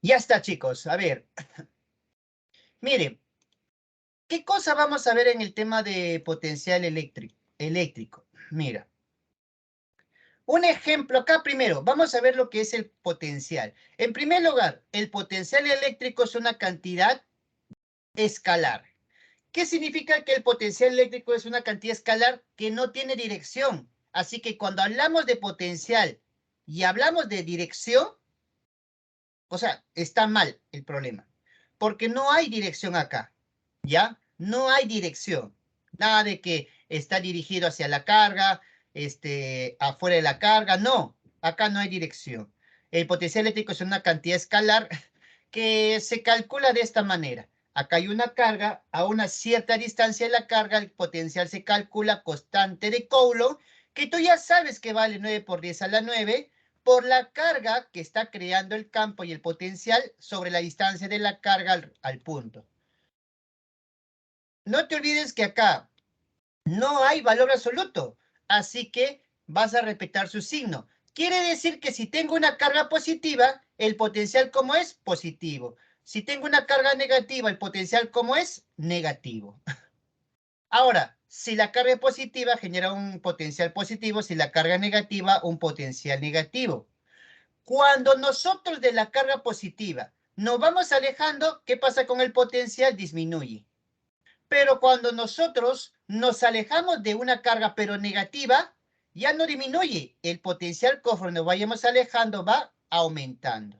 Ya está, chicos. A ver. Miren, ¿qué cosa vamos a ver en el tema de potencial eléctrico? Mira. Un ejemplo acá primero, vamos a ver lo que es el potencial. En primer lugar, el potencial eléctrico es una cantidad escalar. ¿Qué significa que el potencial eléctrico es una cantidad escalar que no tiene dirección? Así que cuando hablamos de potencial y hablamos de dirección, o sea, está mal el problema, porque no hay dirección acá, ¿ya? No hay dirección. Nada de que está dirigido hacia la carga, afuera de la carga, no, acá no hay dirección. El potencial eléctrico es una cantidad escalar que se calcula de esta manera. Acá hay una carga, a una cierta distancia de la carga, el potencial se calcula constante de Coulomb, que tú ya sabes que vale 9 por 10 a la 9, por la carga que está creando el campo y el potencial sobre la distancia de la carga al punto. No te olvides que acá no hay valor absoluto, así que vas a respetar su signo. Quiere decir que si tengo una carga positiva, el potencial como es positivo. Si tengo una carga negativa, el potencial como es negativo. Ahora, si la carga es positiva, genera un potencial positivo, si la carga es negativa, un potencial negativo. Cuando nosotros de la carga positiva nos vamos alejando, ¿qué pasa con el potencial? Disminuye. Pero cuando nosotros nos alejamos de una carga pero negativa, ya no disminuye. El potencial conforme nos vayamos alejando va aumentando.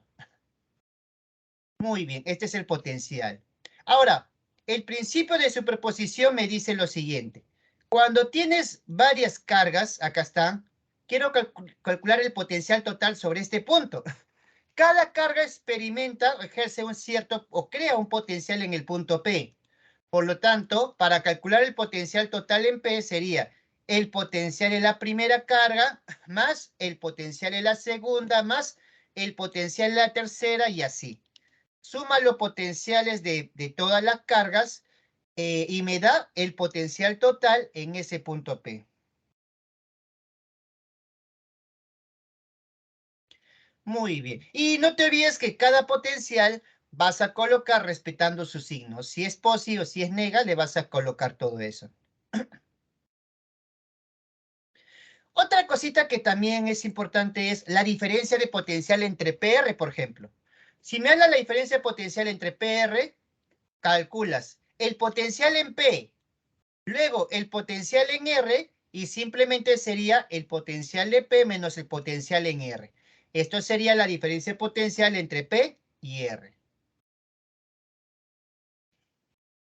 Muy bien, este es el potencial. Ahora, el principio de superposición me dice lo siguiente. Cuando tienes varias cargas, acá están, quiero calcular el potencial total sobre este punto. Cada carga experimenta, ejerce un cierto o crea un potencial en el punto P. Por lo tanto, para calcular el potencial total en P sería el potencial en la primera carga más el potencial en la segunda más el potencial en la tercera y así. Suma los potenciales de todas las cargas y me da el potencial total en ese punto P. Muy bien. Y no te olvides que cada potencial vas a colocar respetando su signo. Si es positivo o si es nega, le vas a colocar todo eso. Otra cosita que también es importante es la diferencia de potencial entre PR, por ejemplo. Si me habla la diferencia de potencial entre PR, calculas el potencial en P, luego el potencial en R, y simplemente sería el potencial de P menos el potencial en R. Esto sería la diferencia de potencial entre P y R.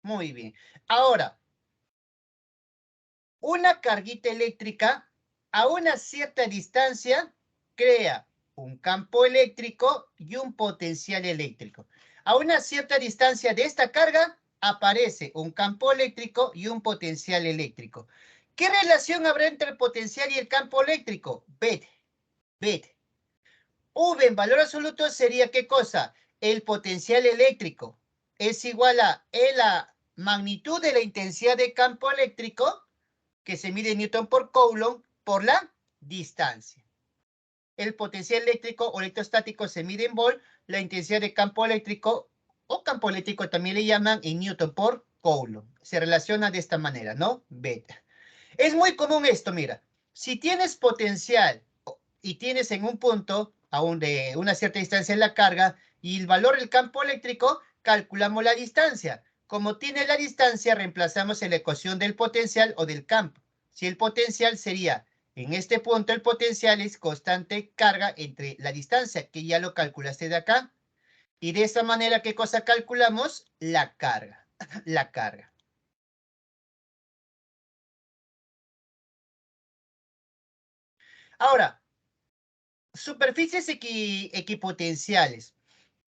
Muy bien. Ahora, una carguita eléctrica a una cierta distancia crea un campo eléctrico y un potencial eléctrico. A una cierta distancia de esta carga aparece un campo eléctrico y un potencial eléctrico. ¿Qué relación habrá entre el potencial y el campo eléctrico? Vete. V en valor absoluto sería ¿qué cosa? El potencial eléctrico es igual a la magnitud de la intensidad de campo eléctrico que se mide en Newton por Coulomb por la distancia. El potencial eléctrico o electrostático se mide en volt, la intensidad de campo eléctrico o campo eléctrico también le llaman en Newton por Coulomb. Se relaciona de esta manera, ¿no? Beta. Es muy común esto, mira. Si tienes potencial y tienes en un punto, aún de una cierta distancia en la carga, y el valor del campo eléctrico, calculamos la distancia. Como tiene la distancia, reemplazamos en la ecuación del potencial o del campo. Si el potencial sería, en este punto el potencial es constante carga entre la distancia, que ya lo calculaste de acá, y de esa manera, ¿qué cosa calculamos? La carga. La carga. Ahora, superficies equipotenciales.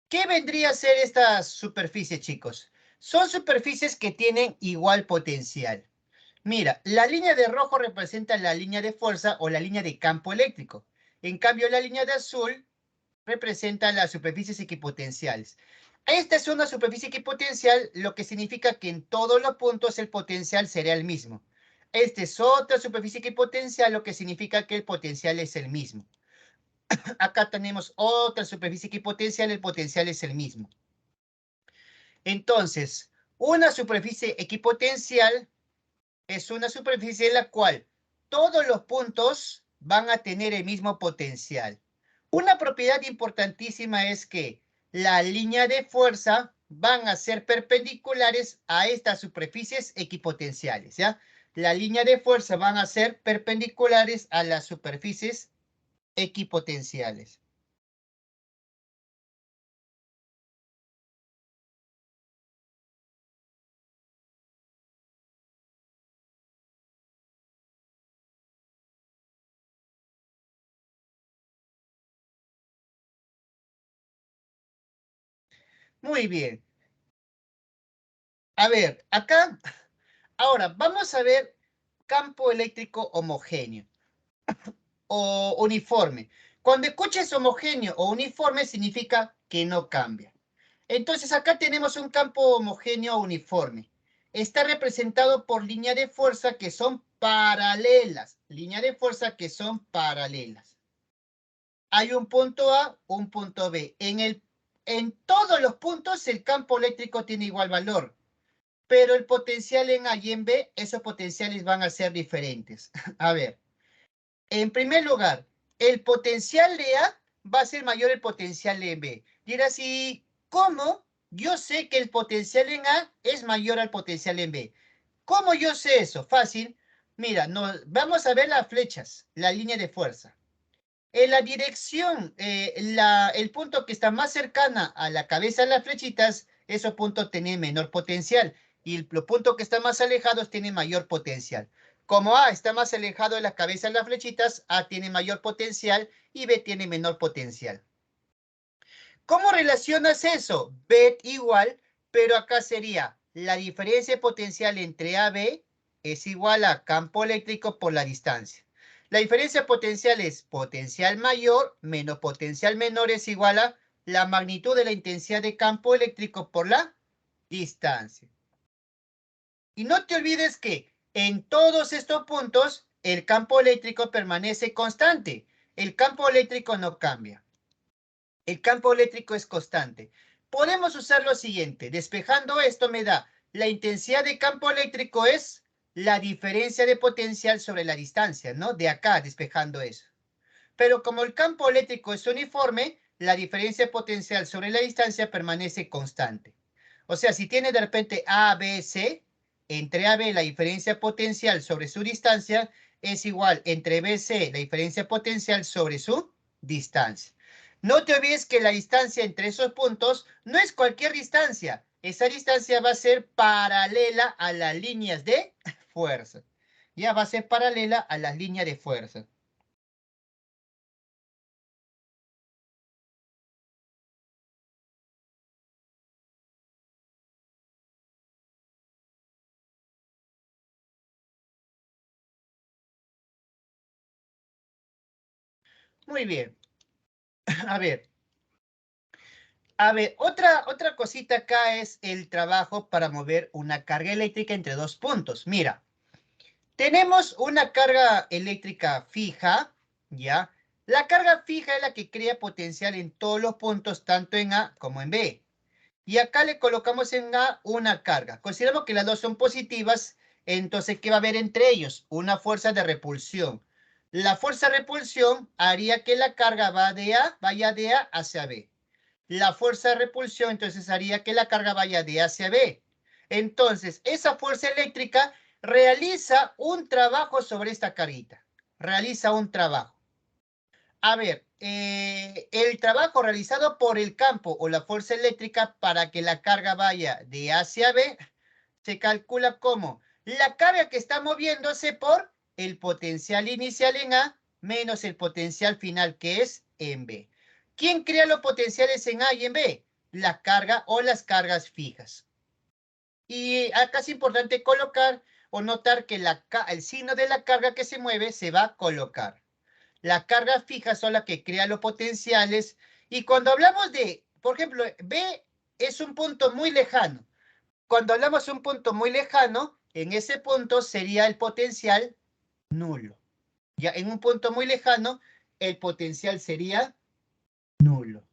¿Qué vendría a ser esta superficie, chicos? Son superficies que tienen igual potencial. Mira, la línea de rojo representa la línea de fuerza o la línea de campo eléctrico. En cambio, la línea de azul representa las superficies equipotenciales. Esta es una superficie equipotencial, lo que significa que en todos los puntos el potencial será el mismo. Esta es otra superficie equipotencial, lo que significa que el potencial es el mismo. Acá tenemos otra superficie equipotencial, el potencial es el mismo. Entonces, una superficie equipotencial es una superficie en la cual todos los puntos van a tener el mismo potencial. Una propiedad importantísima es que la línea de fuerza van a ser perpendiculares a estas superficies equipotenciales, ¿ya? La línea de fuerza van a ser perpendiculares a las superficies equipotenciales. Muy bien. A ver, acá, ahora vamos a ver campo eléctrico homogéneo o uniforme. Cuando escuches homogéneo o uniforme significa que no cambia. Entonces acá tenemos un campo homogéneo uniforme. Está representado por líneas de fuerza que son paralelas. Líneas de fuerza que son paralelas. Hay un punto A, un punto B. En todos los puntos el campo eléctrico tiene igual valor. Pero el potencial en A y en B, esos potenciales van a ser diferentes. A ver, en primer lugar, el potencial de A va a ser mayor el potencial en B. Dirás, ¿y cómo yo sé que el potencial en A es mayor al potencial en B? ¿Cómo yo sé eso? Fácil. Mira, vamos a ver las flechas, la línea de fuerza. En la dirección, el punto que está más cercana a la cabeza de las flechitas, ese punto tiene menor potencial. Y los puntos que están más alejados tienen mayor potencial. Como A está más alejado de la cabeza de las flechitas, A tiene mayor potencial y B tiene menor potencial. ¿Cómo relacionas eso? B igual, pero acá sería la diferencia de potencial entre A y B es igual a campo eléctrico por la distancia. La diferencia potencial es potencial mayor menos potencial menor es igual a la magnitud de la intensidad de campo eléctrico por la distancia. Y no te olvides que en todos estos puntos el campo eléctrico permanece constante. El campo eléctrico no cambia. El campo eléctrico es constante. Podemos usar lo siguiente. Despejando esto me da la intensidad de campo eléctrico es la diferencia de potencial sobre la distancia, ¿no? De acá, despejando eso. Pero como el campo eléctrico es uniforme, la diferencia de potencial sobre la distancia permanece constante. O sea, si tiene de repente A, B, C, entre A, B la diferencia potencial sobre su distancia es igual entre B, C la diferencia potencial sobre su distancia. No te olvides que la distancia entre esos puntos no es cualquier distancia. Esa distancia va a ser paralela a las líneas de fuerza. Ya va a ser paralela a las líneas de fuerza. Muy bien. A ver. A ver, otra cosita acá es el trabajo para mover una carga eléctrica entre dos puntos. Mira, tenemos una carga eléctrica fija, ¿ya? La carga fija es la que crea potencial en todos los puntos, tanto en A como en B. Y acá le colocamos en A una carga. Consideramos que las dos son positivas, entonces, ¿qué va a haber entre ellos? Una fuerza de repulsión. La fuerza de repulsión haría que la carga vaya de A hacia B. La fuerza de repulsión entonces haría que la carga vaya de A hacia B. Entonces, esa fuerza eléctrica realiza un trabajo sobre esta carguita. Realiza un trabajo. A ver, el trabajo realizado por el campo o la fuerza eléctrica para que la carga vaya de A hacia B se calcula como la carga que está moviéndose por el potencial inicial en A menos el potencial final que es en B. ¿Quién crea los potenciales en A y en B? La carga o las cargas fijas. Y acá es importante colocar o notar que el signo de la carga que se mueve se va a colocar. Las cargas fijas son las que crean los potenciales. Y cuando hablamos de, por ejemplo, B es un punto muy lejano. Cuando hablamos de un punto muy lejano, en ese punto sería el potencial nulo. Ya en un punto muy lejano, el potencial sería nulo.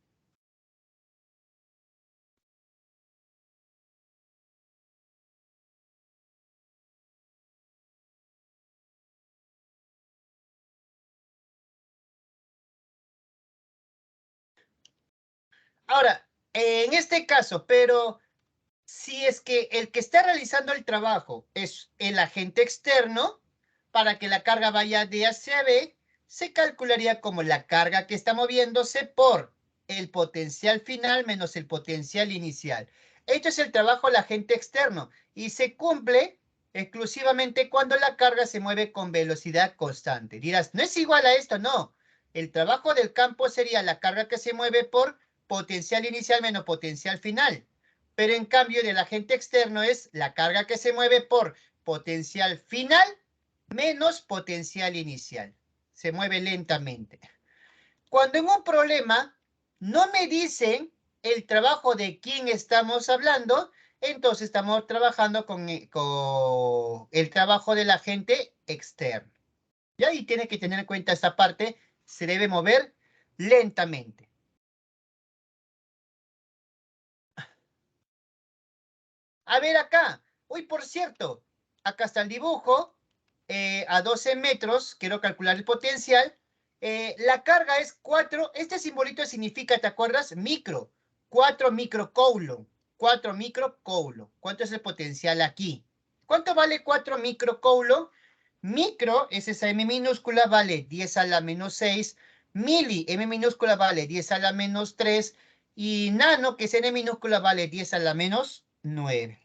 Ahora, en este caso, pero si es que el que está realizando el trabajo es el agente externo, para que la carga vaya de A hacia B, se calcularía como la carga que está moviéndose por el potencial final menos el potencial inicial. Esto es el trabajo del agente externo y se cumple exclusivamente cuando la carga se mueve con velocidad constante. Dirás, ¿no es igual a esto? No. El trabajo del campo sería la carga que se mueve por potencial inicial menos potencial final. Pero en cambio del agente externo es la carga que se mueve por potencial final menos potencial inicial. Se mueve lentamente. Cuando en un problema no me dicen el trabajo de quién estamos hablando, entonces estamos trabajando con el trabajo del agente externo. Y ahí tiene que tener en cuenta esta parte, se debe mover lentamente. A ver acá. Uy, por cierto, acá está el dibujo. A 12 metros, quiero calcular el potencial. La carga es 4. Este simbolito significa, ¿te acuerdas? Micro. 4 microcoulomb. 4 microcoulomb. ¿Cuánto es el potencial aquí? ¿Cuánto vale 4 microcoulomb? Micro es esa M minúscula, vale 10 a la menos 6. Mili, M minúscula, vale 10 a la menos 3. Y nano, que es N minúscula, vale 10 a la menos 9.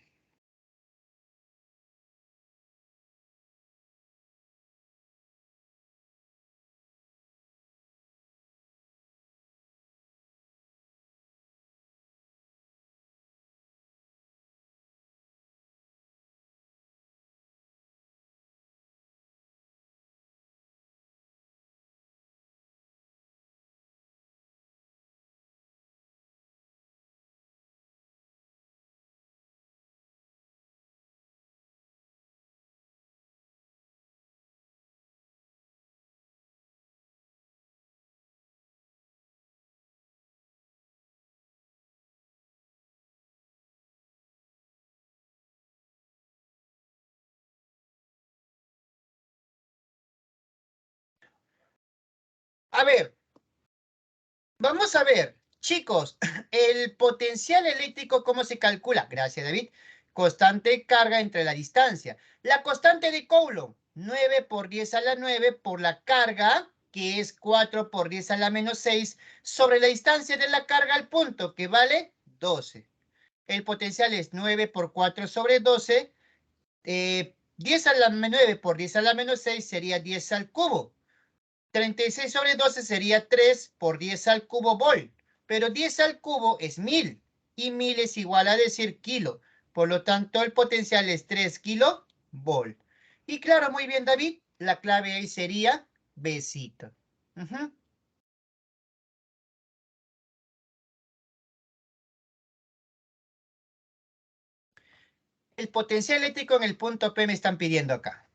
A ver, vamos a ver, chicos, el potencial eléctrico, ¿cómo se calcula? Gracias, David. Constante carga entre la distancia. La constante de Coulomb, 9 por 10 a la 9 por la carga, que es 4 por 10 a la menos 6, sobre la distancia de la carga al punto, que vale 12. El potencial es 9 por 4 sobre 12. 10 a la 9 por 10 a la menos 6 sería 10 al cubo. 36 sobre 12 sería 3 por 10 al cubo volt, pero 10 al cubo es 1000 y 1000 es igual a decir kilo. Por lo tanto, el potencial es 3 kilovolt. Y claro, muy bien, David, la clave ahí sería besito. El potencial eléctrico en el punto P me están pidiendo acá.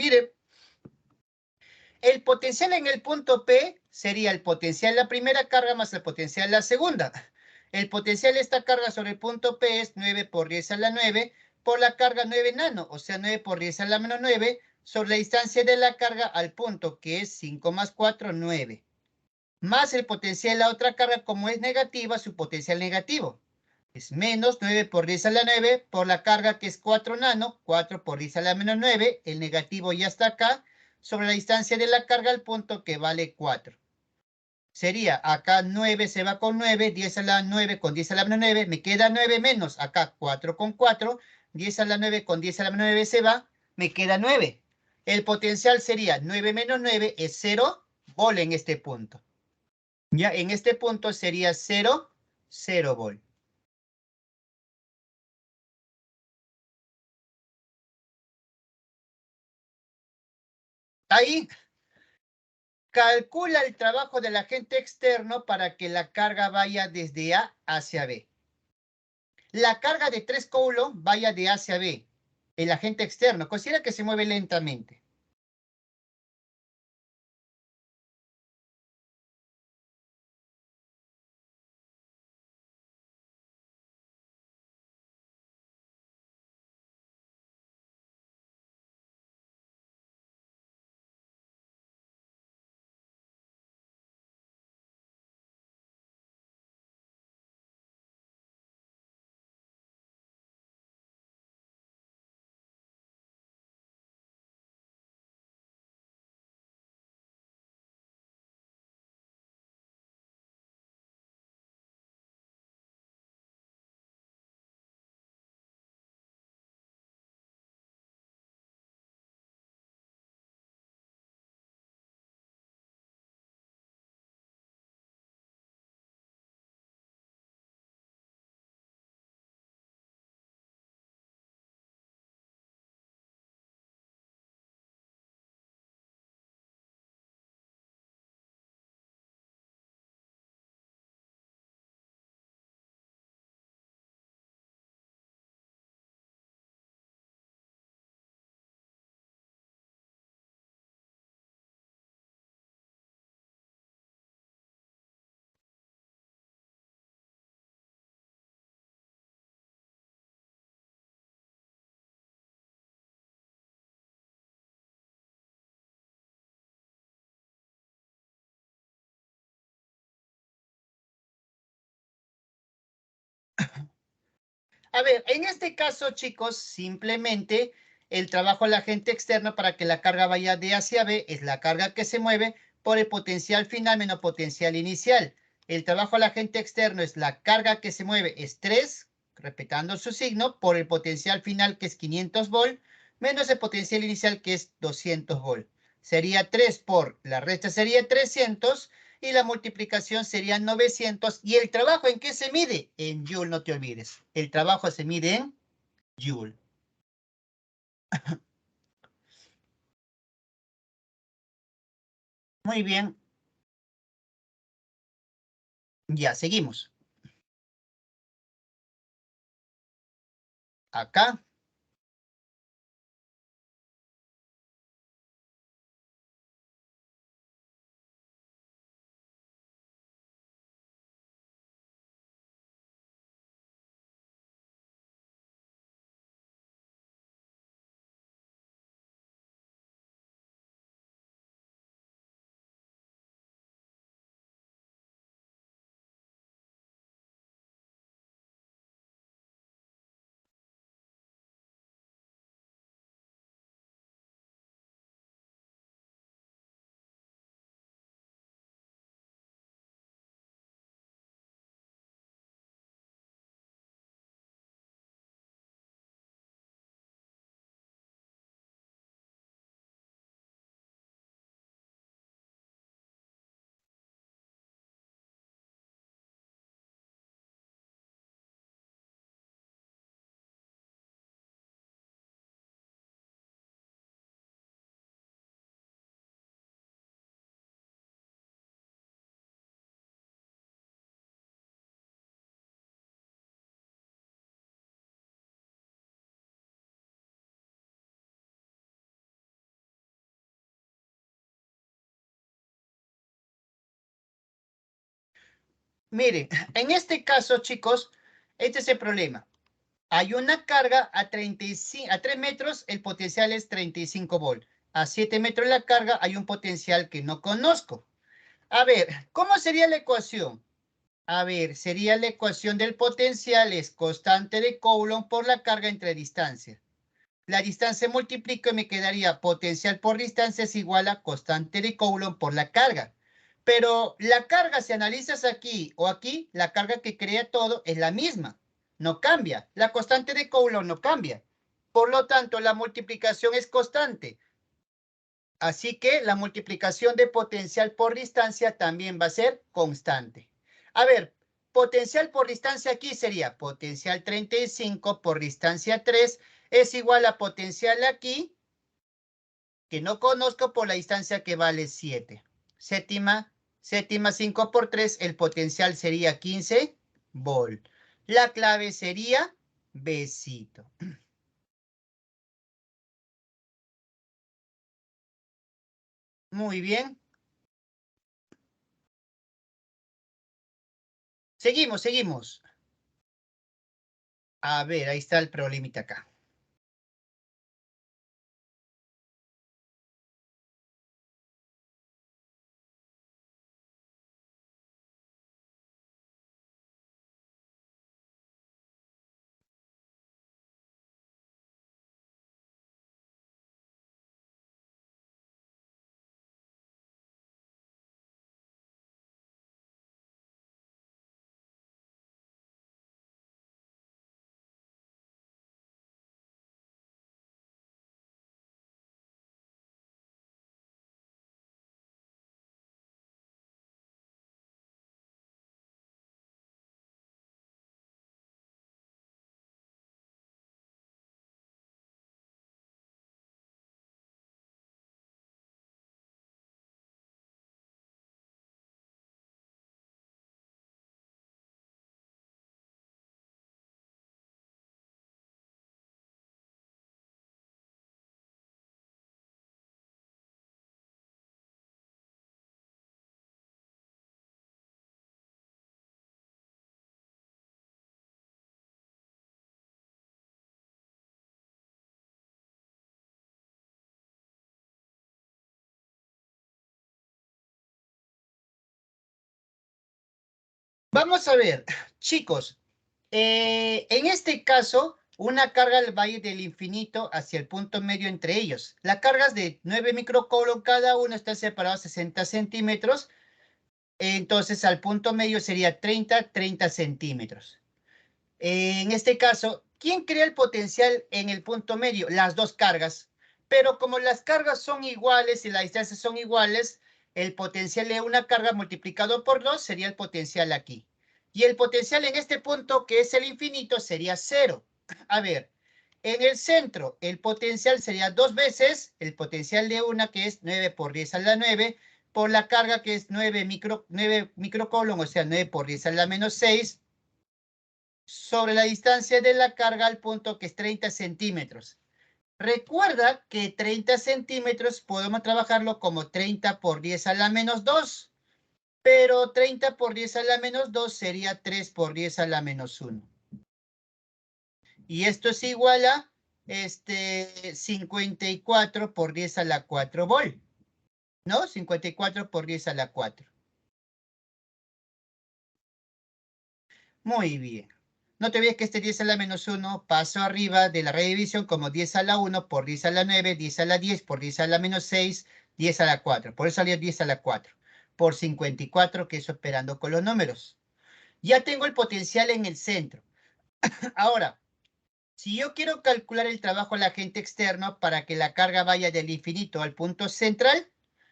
Mire, el potencial en el punto P sería el potencial de la primera carga más el potencial de la segunda. El potencial de esta carga sobre el punto P es 9 por 10 a la 9 por la carga 9 nano, o sea, 9 por 10 a la menos 9 sobre la distancia de la carga al punto, que es 5 más 4, 9. Más el potencial de la otra carga, como es negativa, su potencial negativo. Es menos 9 por 10 a la 9 por la carga que es 4 nano, 4 por 10 a la menos 9, el negativo ya está acá, sobre la distancia de la carga al punto que vale 4. Sería acá 9 se va con 9, 10 a la 9 con 10 a la menos 9, me queda 9 menos, acá 4 con 4, 10 a la 9 con 10 a la menos 9 se va, me queda 9. El potencial sería 9 menos 9 es 0 volt en este punto. Ya en este punto sería 0, 0 volt. Ahí calcula el trabajo del agente externo para que la carga vaya desde A hacia B. La carga de 3 coulombs vaya de A hacia B. El agente externo, considera que se mueve lentamente. A ver, en este caso, chicos, simplemente el trabajo del agente externo para que la carga vaya de A hacia B es la carga que se mueve por el potencial final menos potencial inicial. El trabajo del agente externo es la carga que se mueve, es 3, respetando su signo, por el potencial final que es 500 volt, menos el potencial inicial que es 200 volt. Sería 3 por, la resta sería 300 y la multiplicación sería 900. ¿Y el trabajo en qué se mide? En Joule, no te olvides. El trabajo se mide en Joule. Muy bien, ya seguimos. Acá, Miren, en este caso, chicos, este es el problema. Hay una carga a 35, a 3 metros, el potencial es 35 volt. A 7 metros la carga hay un potencial que no conozco. A ver, ¿cómo sería la ecuación? A ver, sería la ecuación del potencial es constante de Coulomb por la carga entre distancia. La distancia multiplico y me quedaría potencial por distancia es igual a constante de Coulomb por la carga. Pero la carga, si analizas aquí o aquí, la carga que crea todo es la misma. No cambia. La constante de Coulomb no cambia. Por lo tanto, la multiplicación es constante. Así que la multiplicación de potencial por distancia también va a ser constante. A ver, potencial por distancia aquí sería potencial 35 por distancia 3 es igual a potencial aquí, que no conozco por la distancia que vale 7. Séptima 5 por 3, el potencial sería 15 volt. La clave sería besito. Muy bien. Seguimos. A ver, ahí está el problemita acá. Vamos a ver, chicos, en este caso, una carga va a ir del infinito hacia el punto medio entre ellos. Las cargas de 9 microcoulomb cada uno están separados 60 centímetros. Entonces, al punto medio sería 30 centímetros. En este caso, ¿quién crea el potencial en el punto medio? Las dos cargas. Pero como las cargas son iguales y las distancias son iguales, el potencial de una carga multiplicado por 2 sería el potencial aquí. Y el potencial en este punto, que es el infinito, sería 0. A ver, en el centro, el potencial sería 2 veces el potencial de una, que es 9 por 10 a la 9, por la carga, que es 9 microcoulomb, o sea, 9 por 10 a la menos 6, sobre la distancia de la carga al punto, que es 30 centímetros. Recuerda que 30 centímetros podemos trabajarlo como 30 por 10 a la menos 2, pero 30 por 10 a la menos 2 sería 3 por 10 a la menos 1. Y esto es igual a 54 por 10 a la 4 volt, ¿no? 54 por 10 a la 4. Muy bien. No te olvides que este 10 a la menos 1 paso arriba de la redivisión como 10 a la 1 por 10 a la 9, 10 a la 10 por 10 a la menos 6, 10 a la 4. Por eso salió 10 a la 4. Por 54, que es operando con los números. Ya tengo el potencial en el centro. Ahora, si yo quiero calcular el trabajo al agente externo para que la carga vaya del infinito al punto central,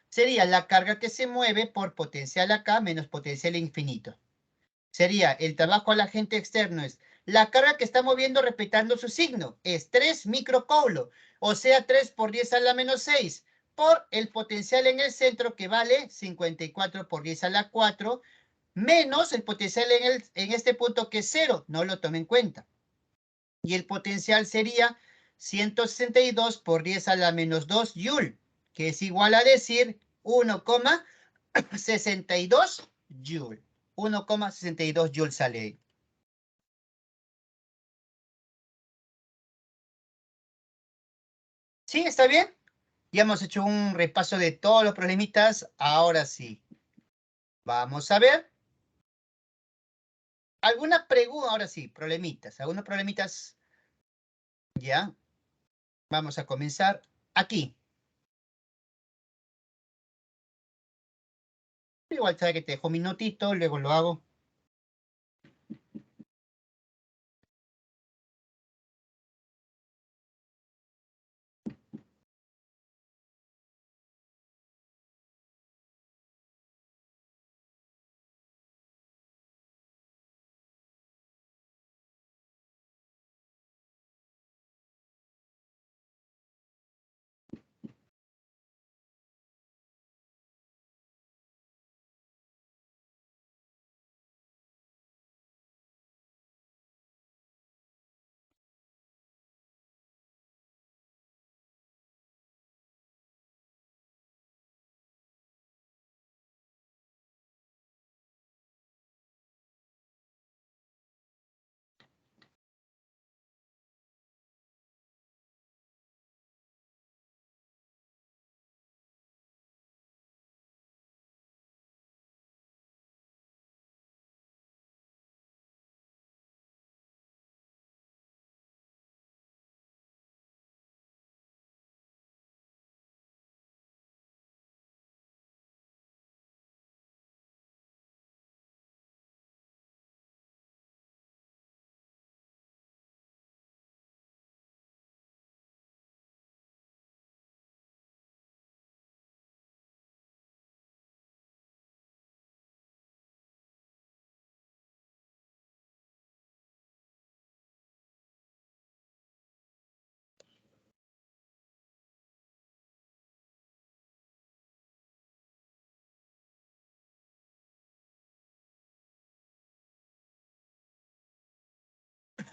sería la carga que se mueve por potencial acá menos potencial infinito. Sería el trabajo al agente externo es la carga que está moviendo respetando su signo, es 3 microcoulomb, o sea 3 por 10 a la menos 6, por el potencial en el centro, que vale 54 por 10 a la 4, menos el potencial en este punto, que es 0, no lo tome en cuenta. Y el potencial sería 162 por 10 a la menos 2 joule, que es igual a decir 1,62 joule. 1,62 joules a ley. ¿Sí? ¿Está bien? Ya hemos hecho un repaso de todos los problemitas. Ahora sí. Vamos a ver. ¿Alguna pregunta? Ahora sí, problemitas. ¿Algunos problemitas? Ya. Vamos a comenzar aquí. Igual sabe que te dejo un minutito, luego lo hago.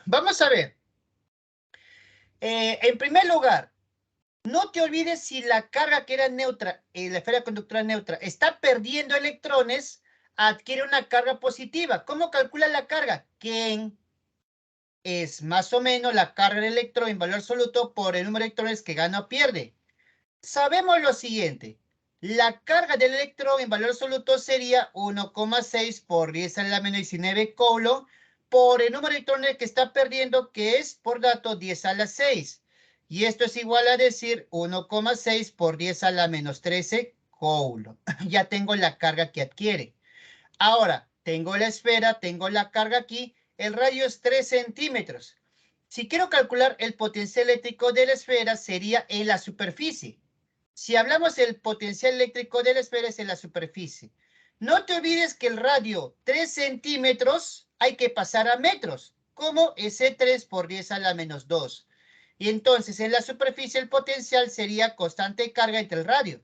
Vamos a ver. En primer lugar, no te olvides si la carga que era neutra, la esfera conductora neutra, está perdiendo electrones, adquiere una carga positiva. ¿Cómo calcula la carga? Que es más o menos la carga del electrón en valor absoluto por el número de electrones que gana o pierde. Sabemos lo siguiente. La carga del electrón en valor absoluto sería 1,6 por 10 a la menos 19 coulomb por el número de electrones que está perdiendo, que es, por dato, 10 a la 6. Y esto es igual a decir 1,6 por 10 a la menos 13 coulomb. Ya tengo la carga que adquiere. Ahora, tengo la esfera, tengo la carga aquí. El radio es 3 centímetros. Si quiero calcular el potencial eléctrico de la esfera, sería en la superficie. Si hablamos del potencial eléctrico de la esfera es en la superficie. No te olvides que el radio 3 centímetros hay que pasar a metros, como ese 3 por 10 a la menos 2. Y entonces en la superficie el potencial sería constante de carga entre el radio.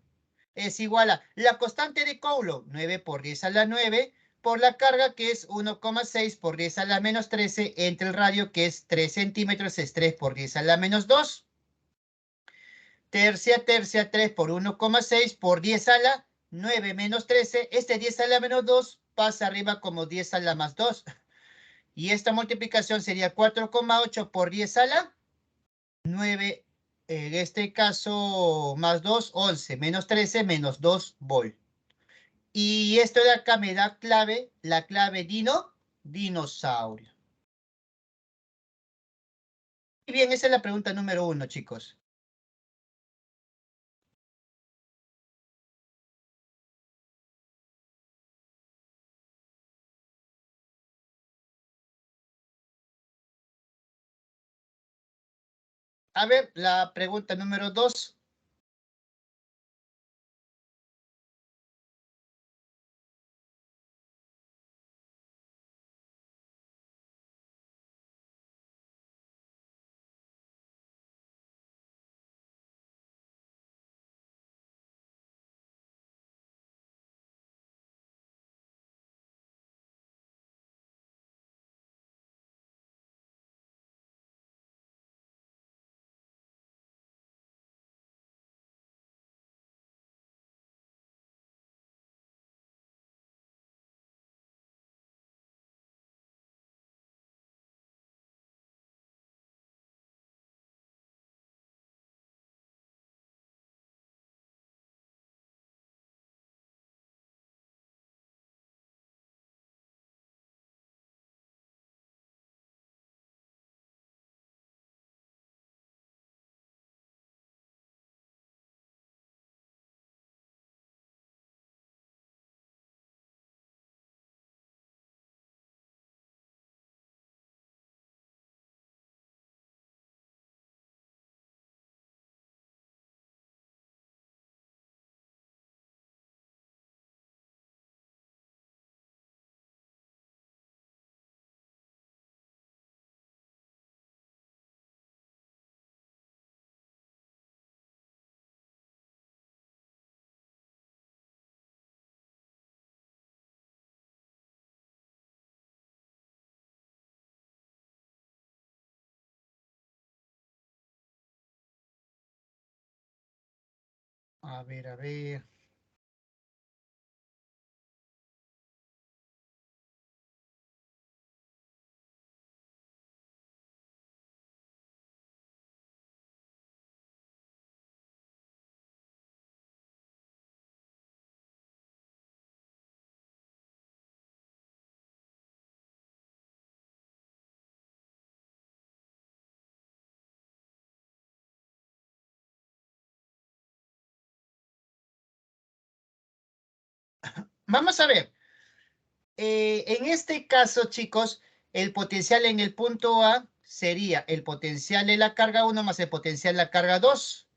Es igual a la constante de Coulomb, 9 por 10 a la 9, por la carga que es 1,6 por 10 a la menos 13, entre el radio que es 3 centímetros, es 3 por 10 a la menos 2. Tercia, 3 por 1,6 por 10 a la 9 menos 13. Este 10 a la menos 2 pasa arriba como 10 a la más 2. Y esta multiplicación sería 4,8 por 10 a la 9. En este caso, más 2, 11. Menos 13, menos 2 volt. Y esto de acá me da clave, la clave dinosaurio. Y bien, esa es la pregunta número 1, chicos. A ver, la pregunta número 2. A ver, a ver. Vamos a ver. En este caso, chicos, el potencial en el punto A sería el potencial de la carga 1 más el potencial de la carga 2.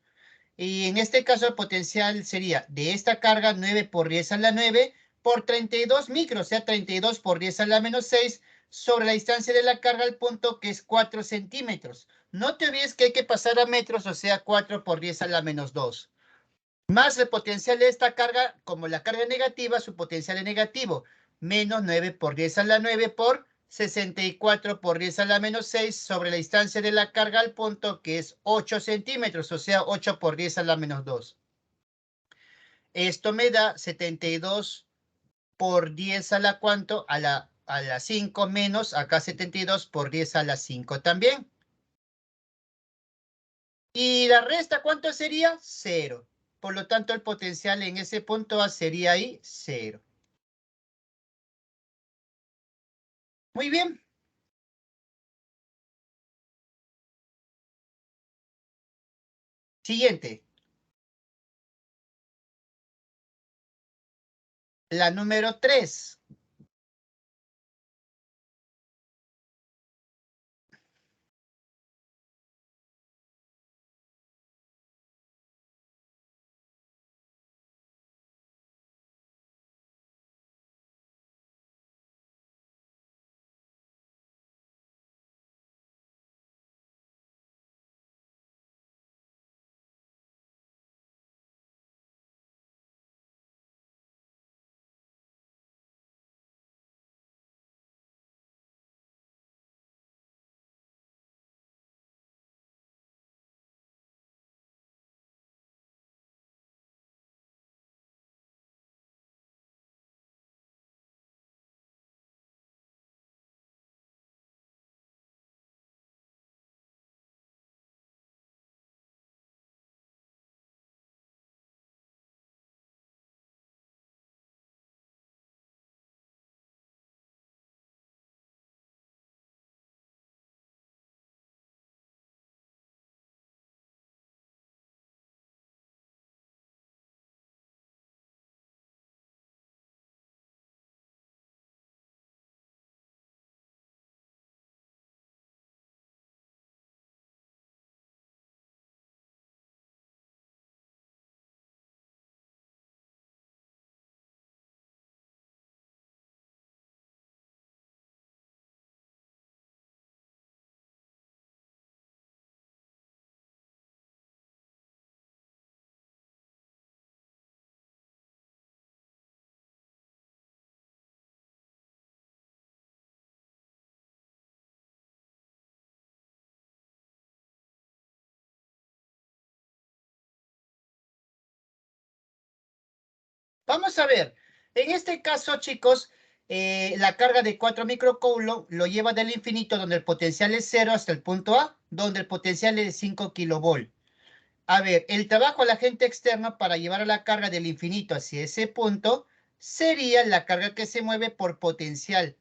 Y en este caso el potencial sería de esta carga 9 por 10 a la 9 por 32 micros, o sea, 32 por 10 a la menos 6 sobre la distancia de la carga al punto, que es 4 centímetros. No te olvides que hay que pasar a metros, o sea, 4 por 10 a la menos 2. Más el potencial de esta carga, como la carga negativa, su potencial es negativo. Menos 9 por 10 a la 9 por 64 por 10 a la menos 6 sobre la distancia de la carga al punto, que es 8 centímetros, o sea, 8 por 10 a la menos 2. Esto me da 72 por 10 a la cuánto, a la 5 menos, acá 72 por 10 a la 5 también. Y la resta, ¿cuánto sería? 0. Por lo tanto, el potencial en ese punto A sería ahí 0. Muy bien. Siguiente. La número 3. Vamos a ver. En este caso, chicos, la carga de 4 microcoulomb lo lleva del infinito, donde el potencial es 0, hasta el punto A, donde el potencial es 5 kilovolt. A ver, el trabajo al agente externo para llevar a la carga del infinito hacia ese punto sería la carga que se mueve por potencial.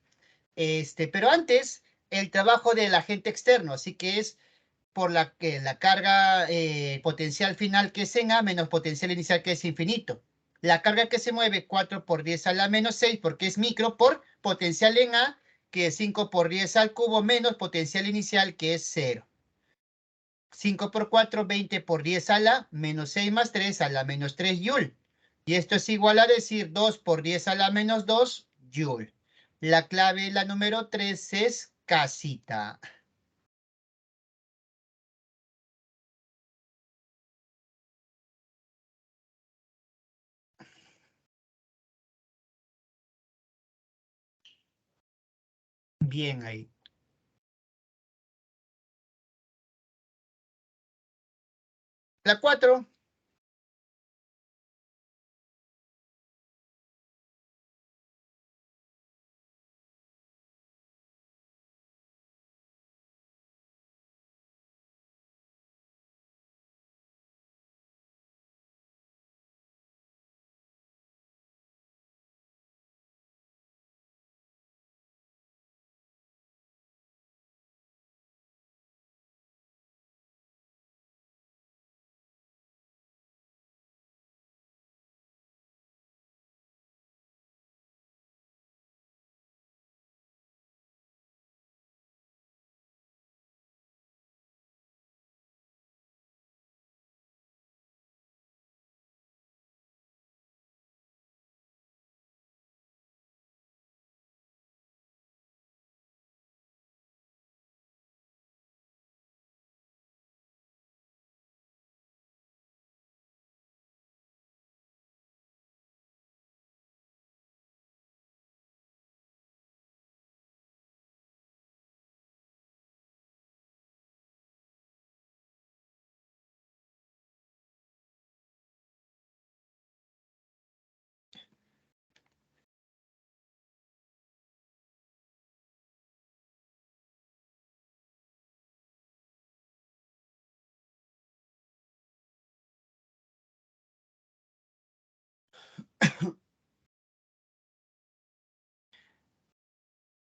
Pero antes, el trabajo del agente externo, así que es por la carga potencial final, que es en A, menos potencial inicial, que es infinito. La carga que se mueve 4 por 10 a la menos 6, porque es micro, por potencial en A, que es 5 por 10 al cubo, menos potencial inicial, que es 0. 5 por 4, 20 por 10 a la menos 6 más 3 a la menos 3 joule. Y esto es igual a decir 2 por 10 a la menos 2 joule. La clave, la número 3, es casita. Bien ahí. La 4.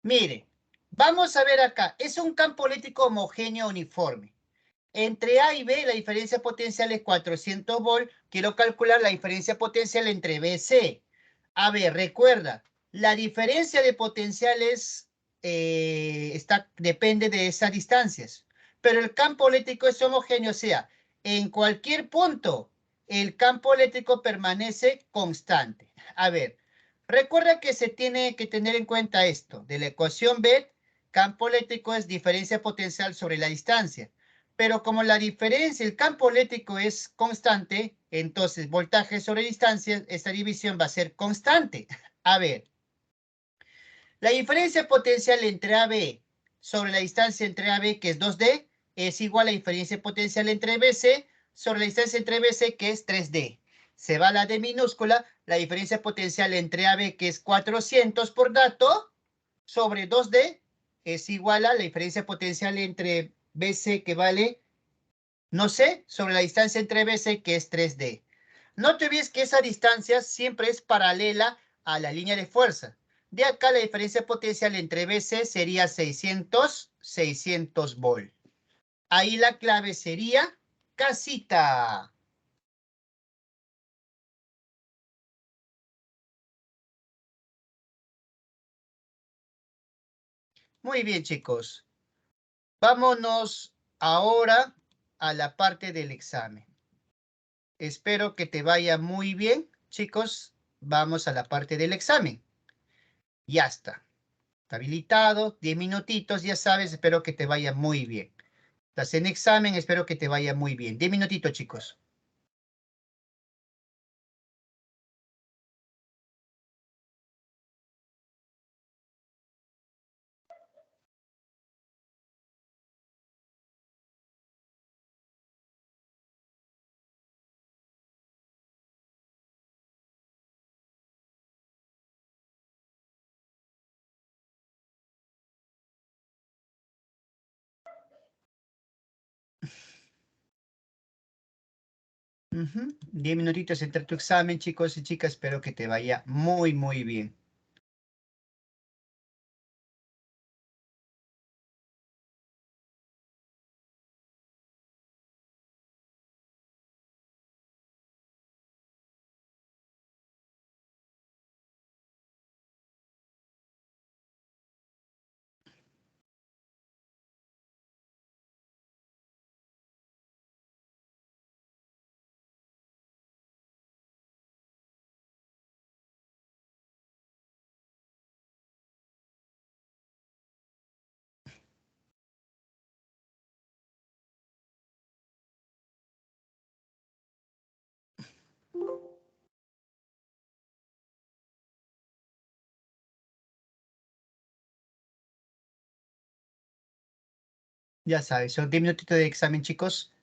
Mire, vamos a ver acá. Es un campo eléctrico homogéneo uniforme. Entre A y B la diferencia potencial es 400 volt. Quiero calcular la diferencia potencial entre B y C. A ver, recuerda, la diferencia de potenciales depende de esas distancias. Pero el campo eléctrico es homogéneo, o sea, en cualquier punto el campo eléctrico permanece constante. A ver, recuerda que se tiene que tener en cuenta esto. De la ecuación B, campo eléctrico es diferencia potencial sobre la distancia. Pero como la diferencia, el campo eléctrico es constante, entonces voltaje sobre distancia, esta división va a ser constante. A ver, la diferencia potencial entre AB sobre la distancia entre AB, que es 2D, es igual a la diferencia potencial entre BC sobre la distancia entre BC, que es 3D. Se va la D minúscula, la diferencia potencial entre AB, que es 400 por dato, sobre 2D, es igual a la diferencia potencial entre BC, que vale no sé, sobre la distancia entre BC, que es 3D. No te olvides que esa distancia siempre es paralela a la línea de fuerza. De acá la diferencia potencial entre BC sería 600 volt. Ahí la clave sería casita. Muy bien, chicos. Vámonos ahora a la parte del examen. Espero que te vaya muy bien, chicos. Vamos a la parte del examen. Ya está. Está habilitado, 10 minutitos, ya sabes, espero que te vaya muy bien. Estás en examen, espero que te vaya muy bien. 10 minutitos, chicos. Ujú. 10 minutitos entre tu examen, chicos y chicas, espero que te vaya muy, muy bien. Ya sabes, son 10 minutitos de examen, chicos.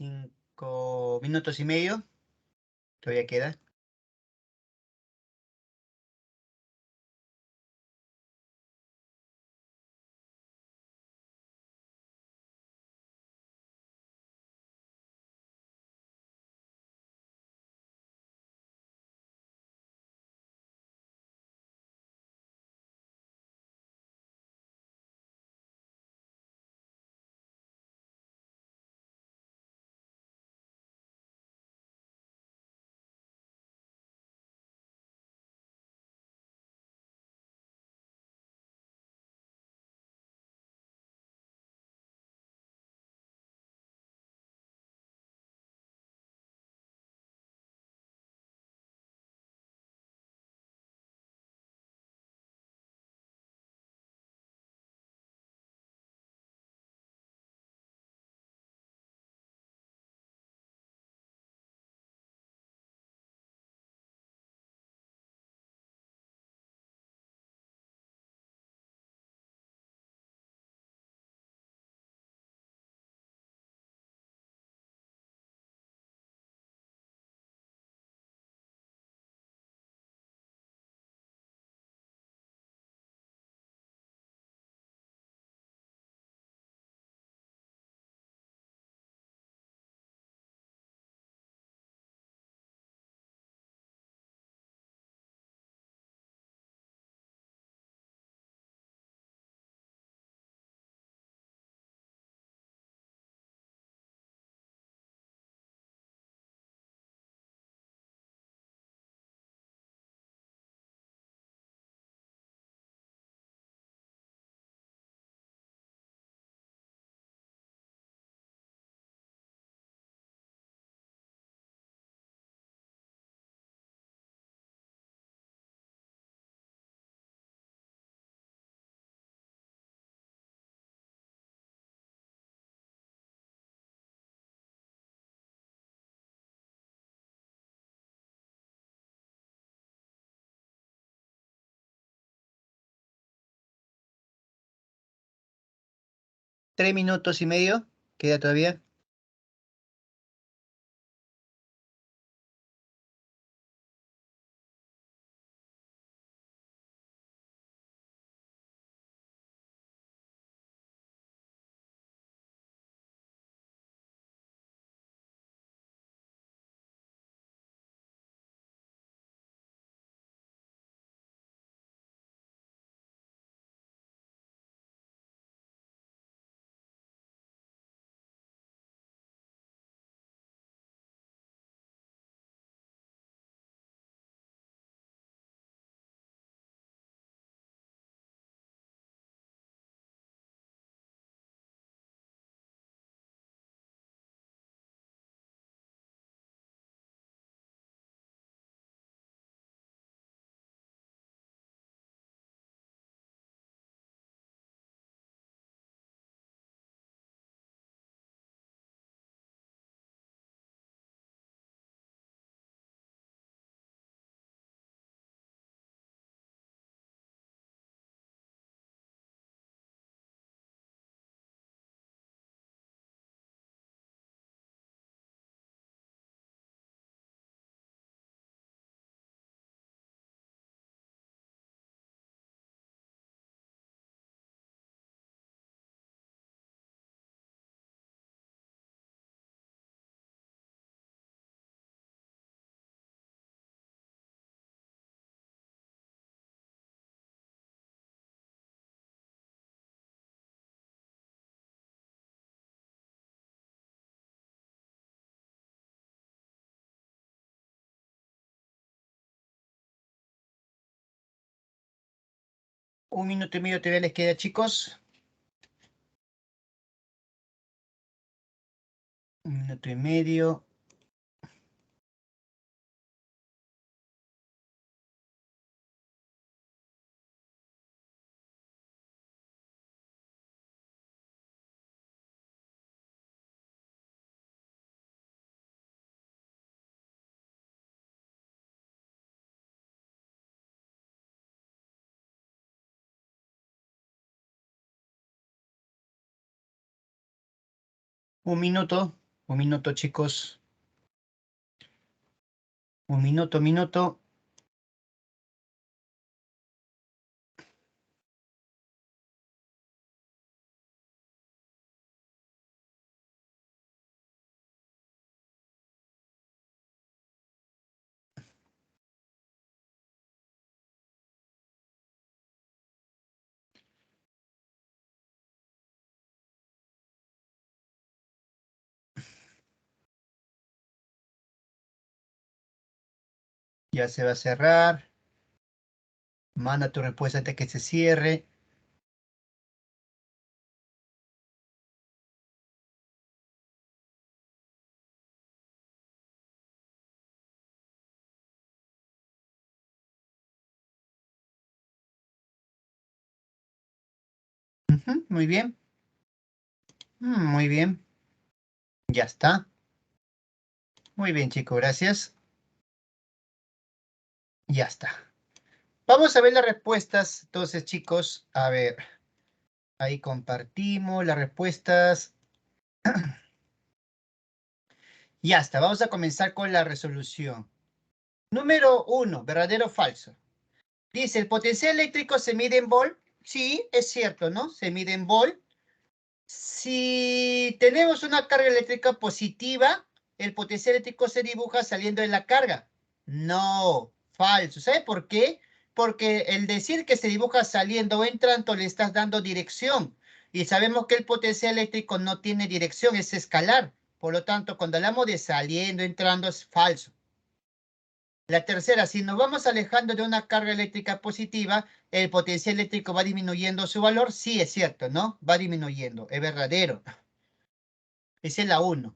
5 minutos y medio. Todavía queda. Tres minutos y medio. Queda todavía. Un minuto y medio todavía les queda, chicos. Un minuto y medio. Un minuto. Un minuto, chicos. Un minuto. Ya se va a cerrar. Manda tu respuesta antes que se cierre. Ujú, muy bien. Muy bien. Ya está. Muy bien, chicos. Gracias. Ya está. Vamos a ver las respuestas. Entonces, chicos, a ver. Ahí compartimos las respuestas. Ya está. Vamos a comenzar con la resolución. Número 1, verdadero o falso. Dice, ¿el potencial eléctrico se mide en volt? Sí, es cierto, ¿no? Se mide en volt. Si tenemos una carga eléctrica positiva, el potencial eléctrico se dibuja saliendo de la carga. No, falso. ¿Sabe por qué? Porque el decir que se dibuja saliendo o entrando le estás dando dirección. Y sabemos que el potencial eléctrico no tiene dirección, es escalar. Por lo tanto, cuando hablamos de saliendo, entrando, es falso. La tercera, si nos vamos alejando de una carga eléctrica positiva, el potencial eléctrico va disminuyendo su valor. Sí, es cierto, ¿no? Va disminuyendo, es verdadero. Esa es la 1.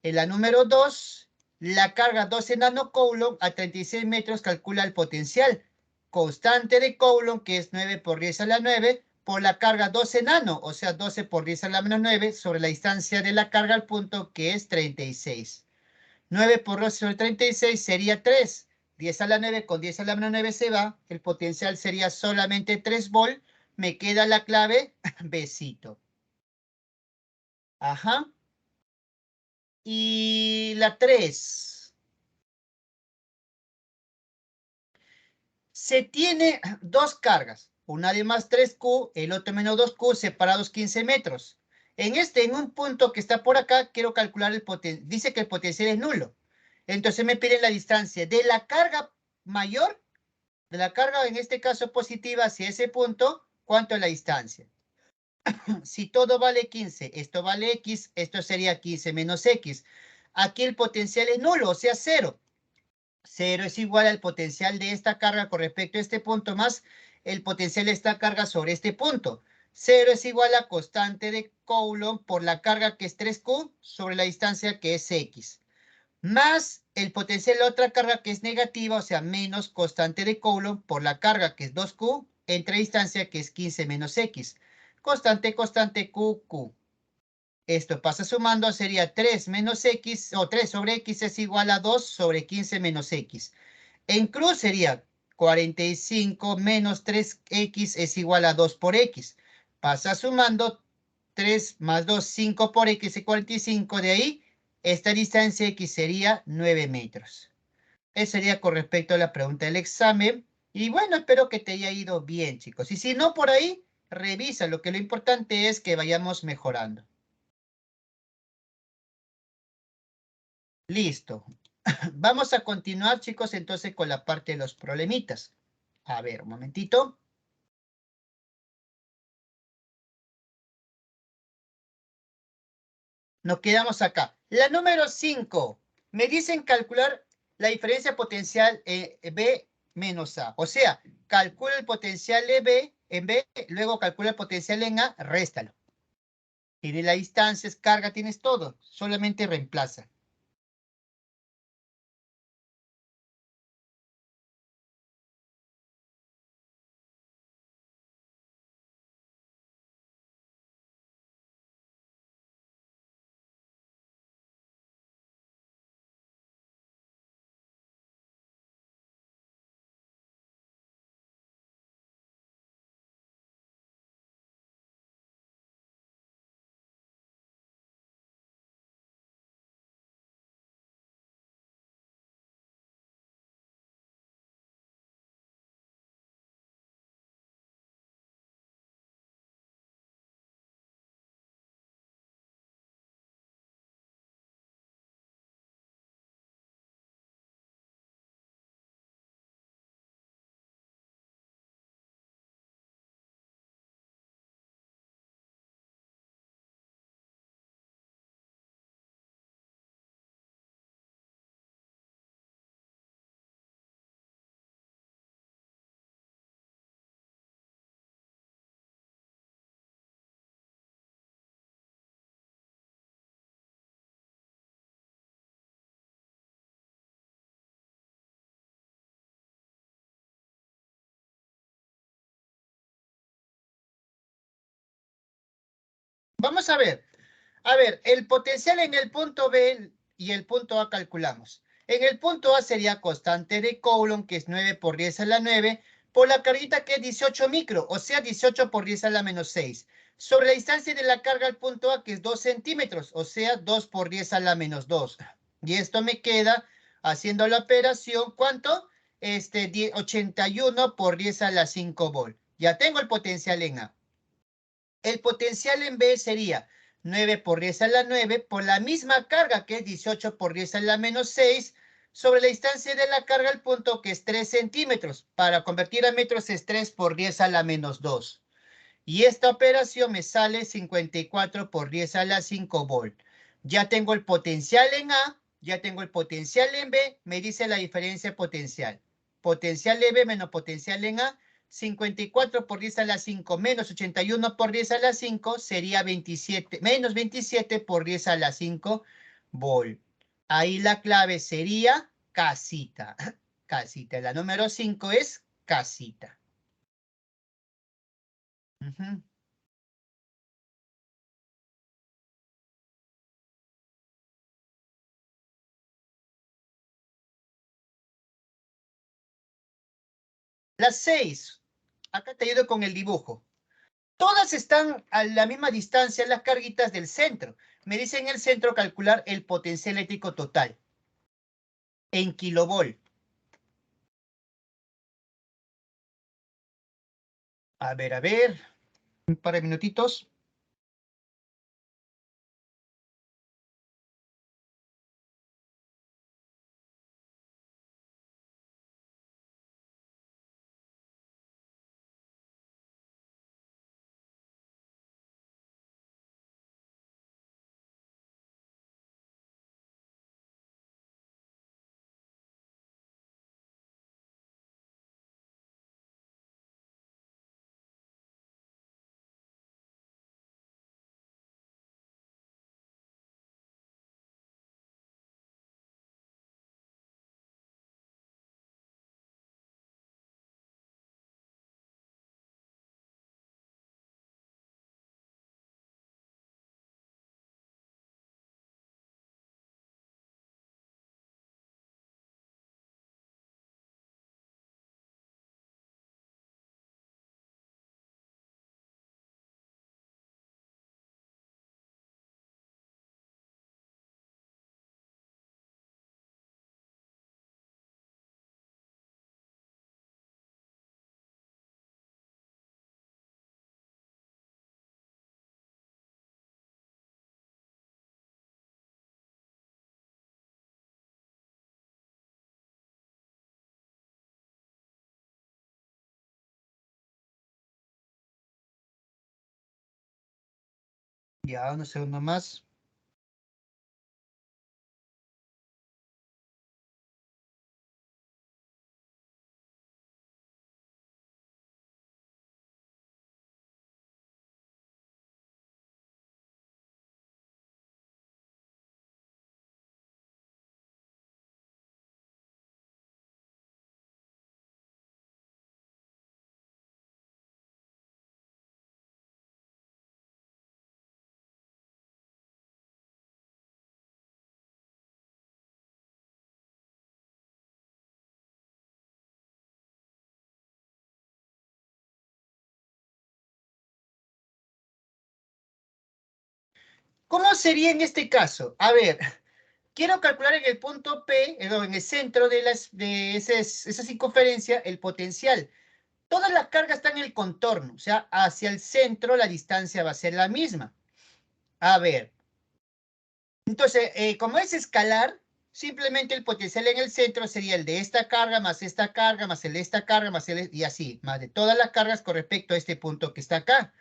En la número 2, la carga 12 nanocoulomb a 36 metros calcula el potencial constante de Coulomb, que es 9 por 10 a la 9, por la carga 12 nano, o sea, 12 por 10 a la menos 9, sobre la distancia de la carga al punto, que es 36. 9 por 12 sobre 36 sería 3. 10 a la 9 con 10 a la menos 9 se va. El potencial sería solamente 3 volt. Me queda la clave, besito. Ajá. Y la 3. Se tiene dos cargas, una de más 3Q, el otro menos 2Q, separados 15 metros. En un punto que está por acá, quiero calcular el potencial. Dice que el potencial es nulo. Entonces me piden la distancia de la carga mayor, de la carga en este caso positiva hacia ese punto, ¿cuánto es la distancia? Si todo vale 15, esto vale X, esto sería 15 menos X. Aquí el potencial es nulo, o sea, cero. Cero es igual al potencial de esta carga con respecto a este punto más el potencial de esta carga sobre este punto. Cero es igual a constante de Coulomb por la carga que es 3Q sobre la distancia que es X. Más el potencial de otra carga que es negativa, o sea, menos constante de Coulomb por la carga que es 2Q entre distancia que es 15 menos X. Constante, QQ. Esto pasa sumando, sería 3 menos X, o 3 sobre X es igual a 2 sobre 15 menos X. En cruz sería 45 menos 3X es igual a 2 por X. Pasa sumando 3 más 2, 5 por X es 45. De ahí, esta distancia X sería 9 metros. Eso sería con respecto a la pregunta del examen. Y bueno, espero que te haya ido bien, chicos. Y si no, por ahí, revisa. Lo importante es que vayamos mejorando. Listo. Vamos a continuar, chicos, entonces con la parte de los problemitas. A ver, un momentito. Nos quedamos acá. La número 5. Me dicen calcular la diferencia potencial B menos A. O sea, calcula el potencial de B en B, luego calcula el potencial en A, réstalo. Tiene la distancia, carga, tienes todo. Solamente reemplaza. Vamos a ver. A ver, el potencial en el punto B y el punto A calculamos. En el punto A sería constante de Coulomb, que es 9 por 10 a la 9, por la carguita que es 18 micro, o sea, 18 por 10 a la menos 6. Sobre la distancia de la carga al punto A, que es 2 centímetros, o sea, 2 por 10 a la menos 2. Y esto me queda, haciendo la operación, ¿cuánto? 81 por 10 a la 5 volt. Ya tengo el potencial en A. El potencial en B sería 9 por 10 a la 9 por la misma carga, que es 18 por 10 a la menos 6, sobre la distancia de la carga al punto, que es 3 centímetros. Para convertir a metros es 3 por 10 a la menos 2. Y esta operación me sale 54 por 10 a la 5 volt. Ya tengo el potencial en A, ya tengo el potencial en B, me dice la diferencia potencial. Potencial en B menos potencial en A, 54 por 10 a la 5 menos 81 por 10 a la 5 sería 27, menos 27 por 10 a la 5 volt. Ahí la clave sería casita. Casita. La número 5 es casita. Ujú. Las 6. Acá te ayudo con el dibujo. Todas están a la misma distancia, las carguitas del centro. Me dice en el centro calcular el potencial eléctrico total en kilovolt. A ver, un par de minutitos. Ya, un segundo más. ¿Cómo sería en este caso? A ver, quiero calcular en el punto P, en el centro de esa circunferencia, el potencial. Todas las cargas están en el contorno, o sea, hacia el centro la distancia va a ser la misma. A ver, entonces, como es escalar, simplemente el potencial en el centro sería el de esta carga, más esta carga, más el de esta carga, más y así, más de todas las cargas con respecto a este punto que está acá.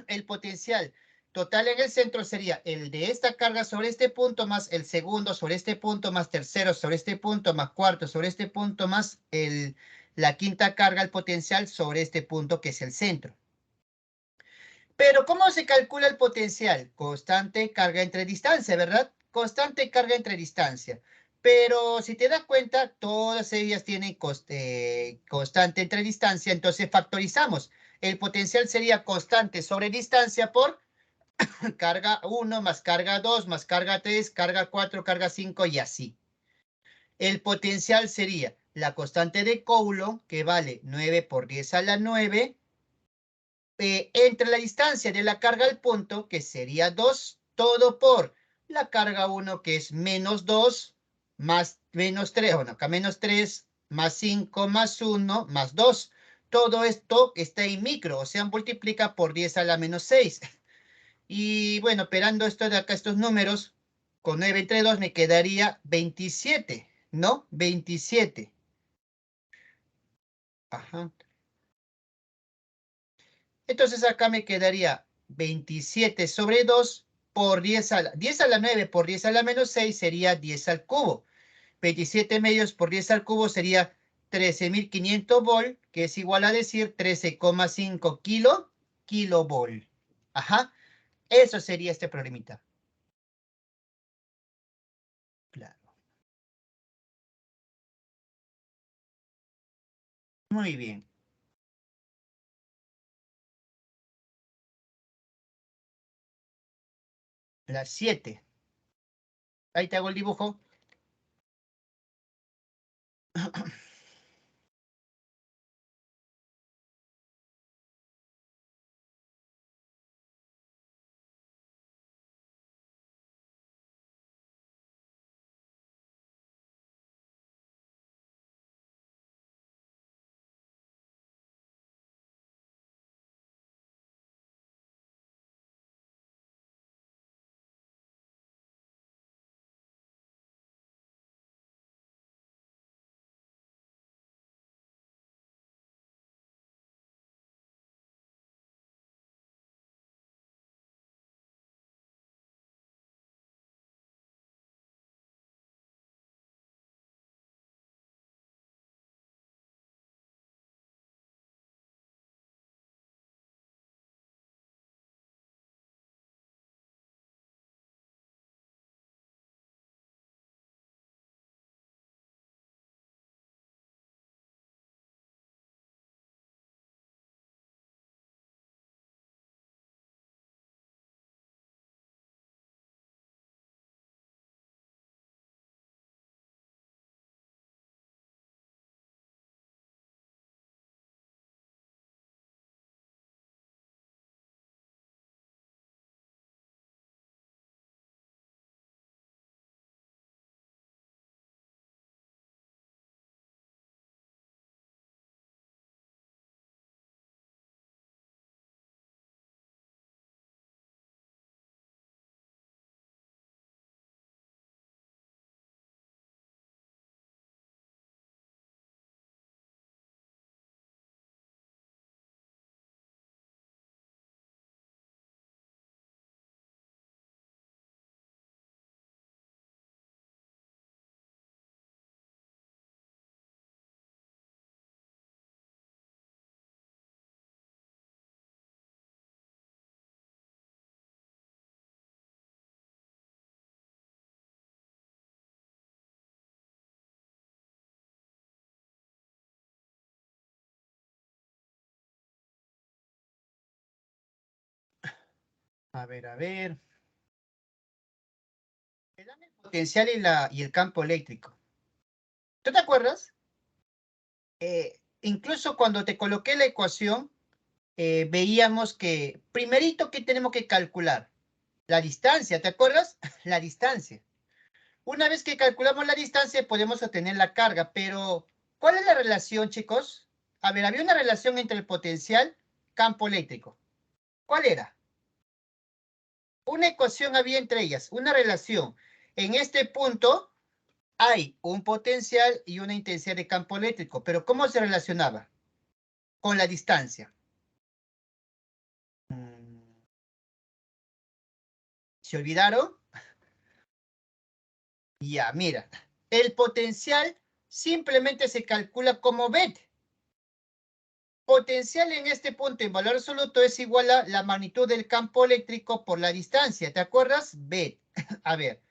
El potencial total en el centro sería el de esta carga sobre este punto, más el segundo sobre este punto, más tercero sobre este punto, más cuarto sobre este punto, más la quinta carga, el potencial sobre este punto que es el centro. Pero ¿cómo se calcula el potencial? Constante carga entre distancia, ¿verdad? Constante carga entre distancia. Pero si te das cuenta, todas ellas tienen constante entre distancia, entonces factorizamos. El potencial sería constante sobre distancia por carga 1 más carga 2 más carga 3, carga 4, carga 5 y así. El potencial sería la constante de Coulomb, que vale 9 por 10 a la 9, entre la distancia de la carga al punto, que sería 2, todo por la carga 1, que es menos 2, más menos 3, bueno, acá menos 3, más 5, más 1, más 2. Todo esto está en micro, o sea, multiplica por 10 a la menos 6. Y bueno, operando esto de acá, estos números, con 9 entre 2 me quedaría 27, ¿no? 27. Ajá. Entonces acá me quedaría 27 sobre 2 por 10 a la 9 por 10 a la menos 6 sería 10 al cubo. 27 medios por 10 al cubo sería 13.500 volt, que es igual a decir 13,5 kilovolt. Ajá, eso sería este problemita. Claro. Muy bien. Las 7. Ahí te hago el dibujo. A ver, a ver. Me dan el potencial y el campo eléctrico. ¿Tú te acuerdas? Incluso cuando te coloqué la ecuación, veíamos que primerito que tenemos que calcular la distancia, ¿te acuerdas? La distancia. Una vez que calculamos la distancia podemos obtener la carga, pero ¿cuál es la relación, chicos? A ver, había una relación entre el potencial campo eléctrico. ¿Cuál era? Una ecuación había entre ellas, una relación. En este punto hay un potencial y una intensidad de campo eléctrico, pero ¿cómo se relacionaba? Con la distancia. ¿Se olvidaron? Ya, mira. El potencial simplemente se calcula como VET. Potencial en este punto en valor absoluto es igual a la magnitud del campo eléctrico por la distancia. ¿Te acuerdas? VET. A ver.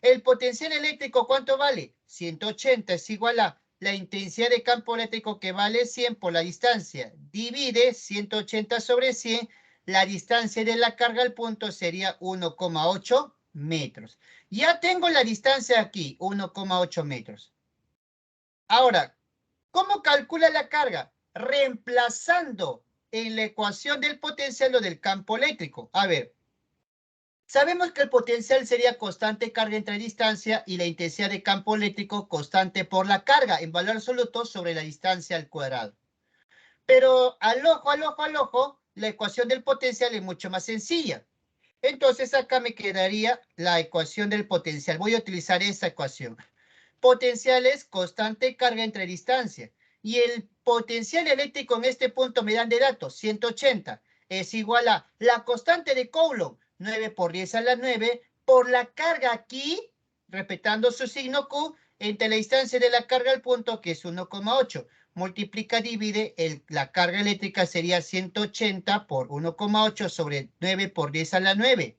El potencial eléctrico, ¿cuánto vale? 180 es igual a la intensidad de campo eléctrico que vale 100 por la distancia. Divide 180 sobre 100 la distancia de la carga al punto sería 1,8 metros. Ya tengo la distancia aquí, 1,8 metros. Ahora, ¿cómo calcula la carga? Reemplazando en la ecuación del potencial o del campo eléctrico. A ver, sabemos que el potencial sería constante carga entre distancia y la intensidad de campo eléctrico constante por la carga en valor absoluto sobre la distancia al cuadrado. Pero al ojo, la ecuación del potencial es mucho más sencilla. Entonces acá me quedaría la ecuación del potencial. Voy a utilizar esta ecuación. Potencial es constante carga entre distancia. Y el potencial eléctrico en este punto me dan de datos, 180. Es igual a la constante de Coulomb, 9 por 10 a la 9, por la carga aquí, respetando su signo Q, entre la distancia de la carga al punto, que es 1,8. Multiplica, divide, la carga eléctrica sería 180 por 1,8 sobre 9 por 10 a la 9.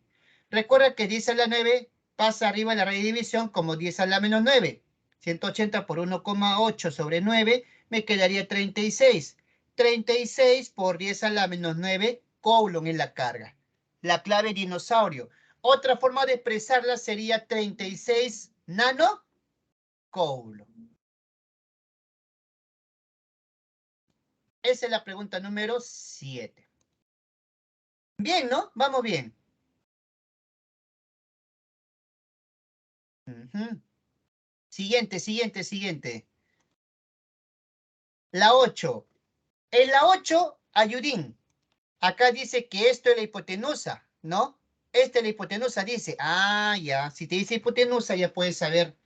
Recuerda que 10 a la 9 pasa arriba de la raíz de división como 10 a la menos 9. 180 por 1,8 sobre 9 me quedaría 36. 36 por 10 a la menos 9 Coulomb en la carga. La clave dinosaurio. Otra forma de expresarla sería 36 nano Coulomb. Esa es la pregunta número 7. Bien, ¿no? Vamos bien. Siguiente. La 8. En la 8, Ayudín. Acá dice que esto es la hipotenusa, ¿no? Esta es la hipotenusa, dice. Ah, ya. Si te dice hipotenusa, ya puedes saber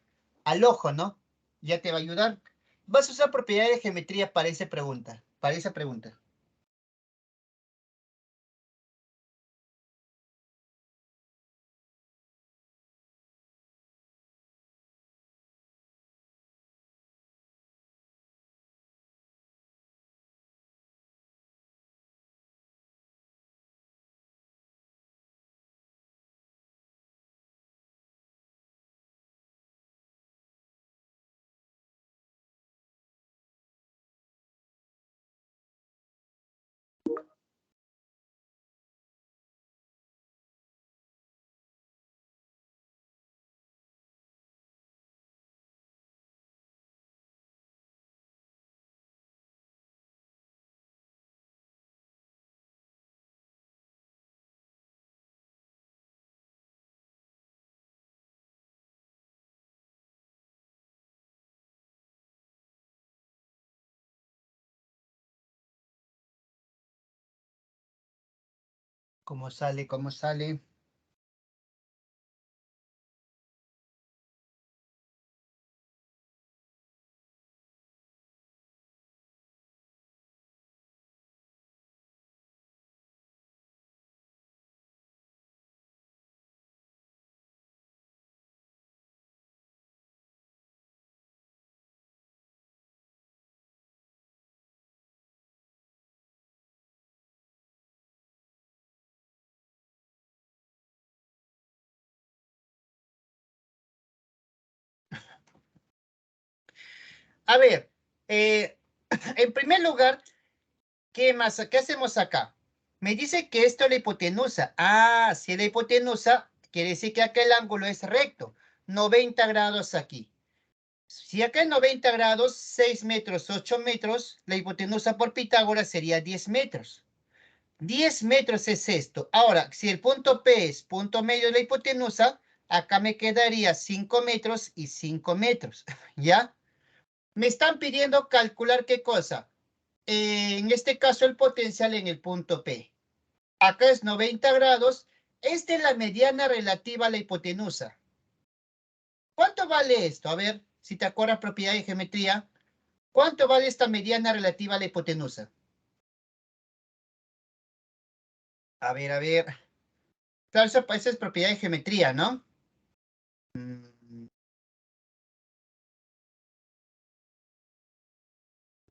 al ojo, ¿no? Ya te va a ayudar. Vas a usar propiedades de geometría para esa pregunta. ¿Cómo sale? A ver, en primer lugar, ¿qué más? ¿Qué hacemos acá? Me dice que esto es la hipotenusa. Ah, si es la hipotenusa, quiere decir que acá el ángulo es recto. 90 grados aquí. Si acá es 90 grados, 6 metros, 8 metros, la hipotenusa por Pitágoras sería 10 metros. 10 metros es esto. Ahora, si el punto P es punto medio de la hipotenusa, acá me quedaría 5 metros y 5 metros. ¿Ya? Me están pidiendo calcular qué cosa. En este caso, el potencial en el punto P. Acá es 90 grados. Esta es la mediana relativa a la hipotenusa. ¿Cuánto vale esto? A ver, si te acuerdas propiedad de geometría. ¿Cuánto vale esta mediana relativa a la hipotenusa? A ver. Claro, esa es propiedad de geometría, ¿no?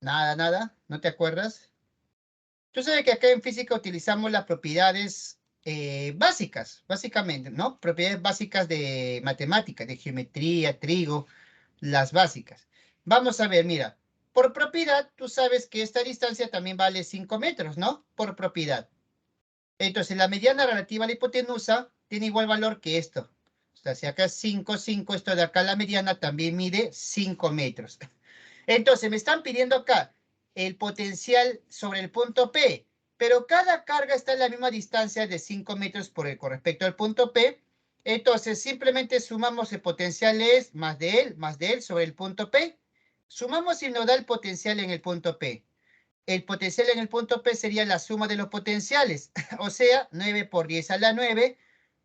Nada, ¿no te acuerdas? Tú sabes que acá en física utilizamos las propiedades básicas, básicamente, ¿no? Propiedades básicas de matemática, de geometría, trigo, las básicas. Vamos a ver, mira, por propiedad, tú sabes que esta distancia también vale 5 metros, ¿no? Por propiedad. Entonces, la mediana relativa a la hipotenusa tiene igual valor que esto. O sea, si acá es 5, 5, esto de acá, la mediana también mide 5 metros. Entonces, me están pidiendo acá el potencial sobre el punto P, pero cada carga está en la misma distancia de 5 metros con respecto al punto P. Entonces, simplemente sumamos el potencial es más de él sobre el punto P. Sumamos y nos da el potencial en el punto P. El potencial en el punto P sería la suma de los potenciales, o sea, 9 por 10 a la 9,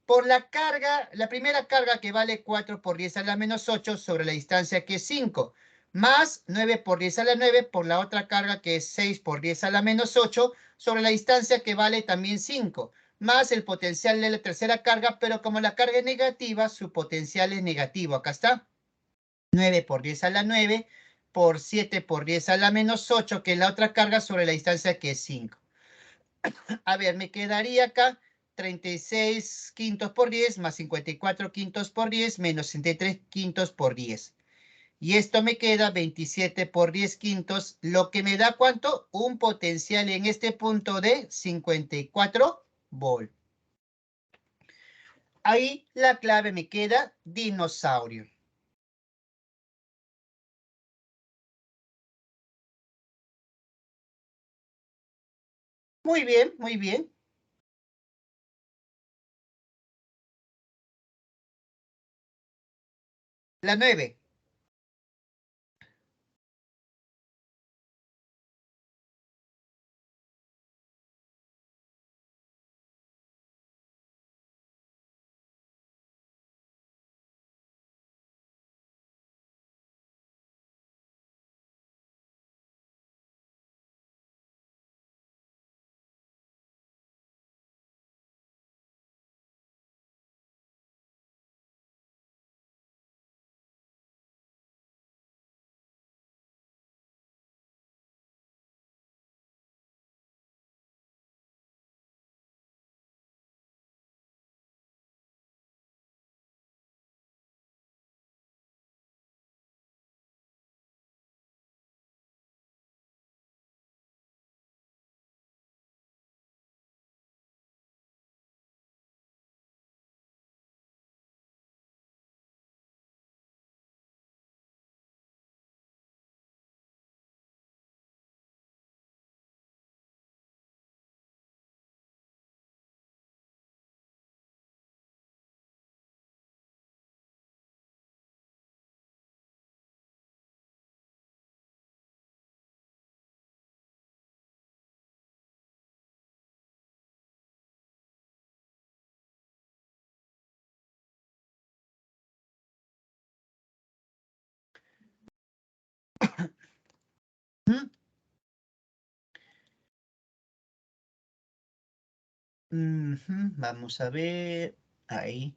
por la carga, la primera carga que vale 4 por 10 a la menos 8 sobre la distancia que es 5, más 9 por 10 a la 9 por la otra carga que es 6 por 10 a la menos 8 sobre la distancia que vale también 5, más el potencial de la tercera carga, pero como la carga es negativa, su potencial es negativo. Acá está, 9 por 10 a la 9 por 7 por 10 a la menos 8, que es la otra carga sobre la distancia que es 5. A ver, me quedaría acá 36 quintos por 10 más 54 quintos por 10 menos 63 quintos por 10. Y esto me queda 27 por 10 quintos, lo que me da ¿cuánto? Un potencial en este punto de 54 volt. Ahí la clave me queda dinosaurio. Muy bien, muy bien. La 9. ¿Mm? Vamos a ver. Ahí.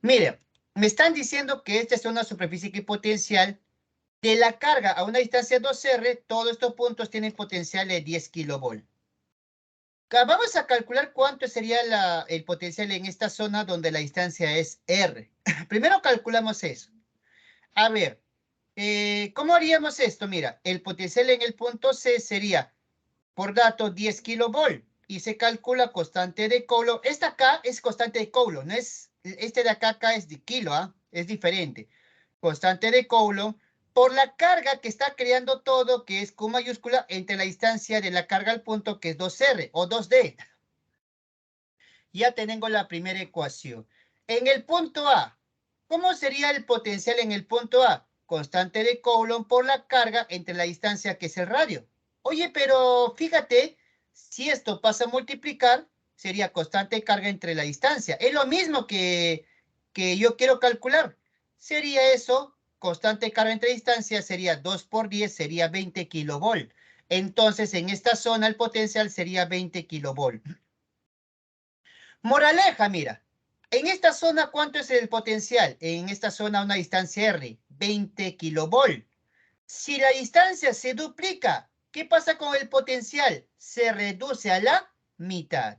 Mire, me están diciendo que esta es una superficie equipotencial de la carga a una distancia 2R. Todos estos puntos tienen potencial de 10 kilovolt. Vamos a calcular cuánto sería el potencial en esta zona donde la distancia es R. Primero calculamos eso. A ver, ¿cómo haríamos esto? Mira, el potencial en el punto C sería, por dato, 10 kilovolt. Y se calcula constante de Coulomb. Esta acá es constante de Coulomb, no es, este de acá es de kilo, ¿ah? Es diferente. Constante de Coulomb por la carga que está creando todo, que es Q mayúscula, entre la distancia de la carga al punto, que es 2R o 2D. Ya tengo la primera ecuación. En el punto A, ¿cómo sería el potencial en el punto A? Constante de Coulomb por la carga entre la distancia que es el radio. Oye, pero fíjate, si esto pasa a multiplicar, sería constante de carga entre la distancia. Es lo mismo que yo quiero calcular. Sería eso, constante de carga entre distancia, sería 2 por 10, sería 20 kilovolt. Entonces, en esta zona el potencial sería 20 kilovolt. Moraleja, mira. En esta zona, ¿cuánto es el potencial? En esta zona, a una distancia R, 20 kilovolt. Si la distancia se duplica, ¿qué pasa con el potencial? Se reduce a la mitad.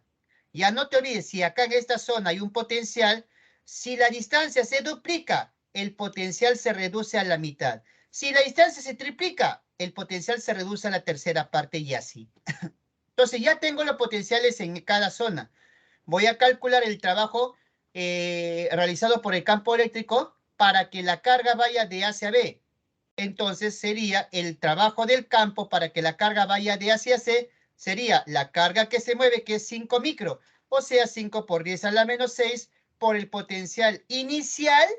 Ya no te olvides, si acá en esta zona hay un potencial, si la distancia se duplica, el potencial se reduce a la mitad. Si la distancia se triplica, el potencial se reduce a la tercera parte y así. Entonces ya tengo los potenciales en cada zona. Voy a calcular el trabajo realizado por el campo eléctrico para que la carga vaya de A hacia B. Entonces sería el trabajo del campo para que la carga vaya de A hacia C, sería la carga que se mueve, que es 5 micro, o sea, 5 por 10 a la menos 6 por el potencial inicial,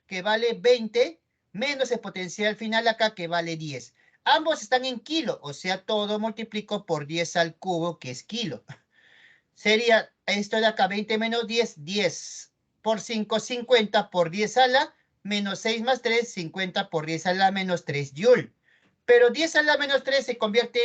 que vale 20, menos el potencial final acá, que vale 10. Ambos están en kilo, o sea, todo multiplico por 10 al cubo, que es kilo. Sería esto de acá, 20 menos 10, 10 por 5, 50 por 10 a la menos 6 más 3, 50 por 10 a la menos 3 joule. Pero 10 a la menos 3 se convierte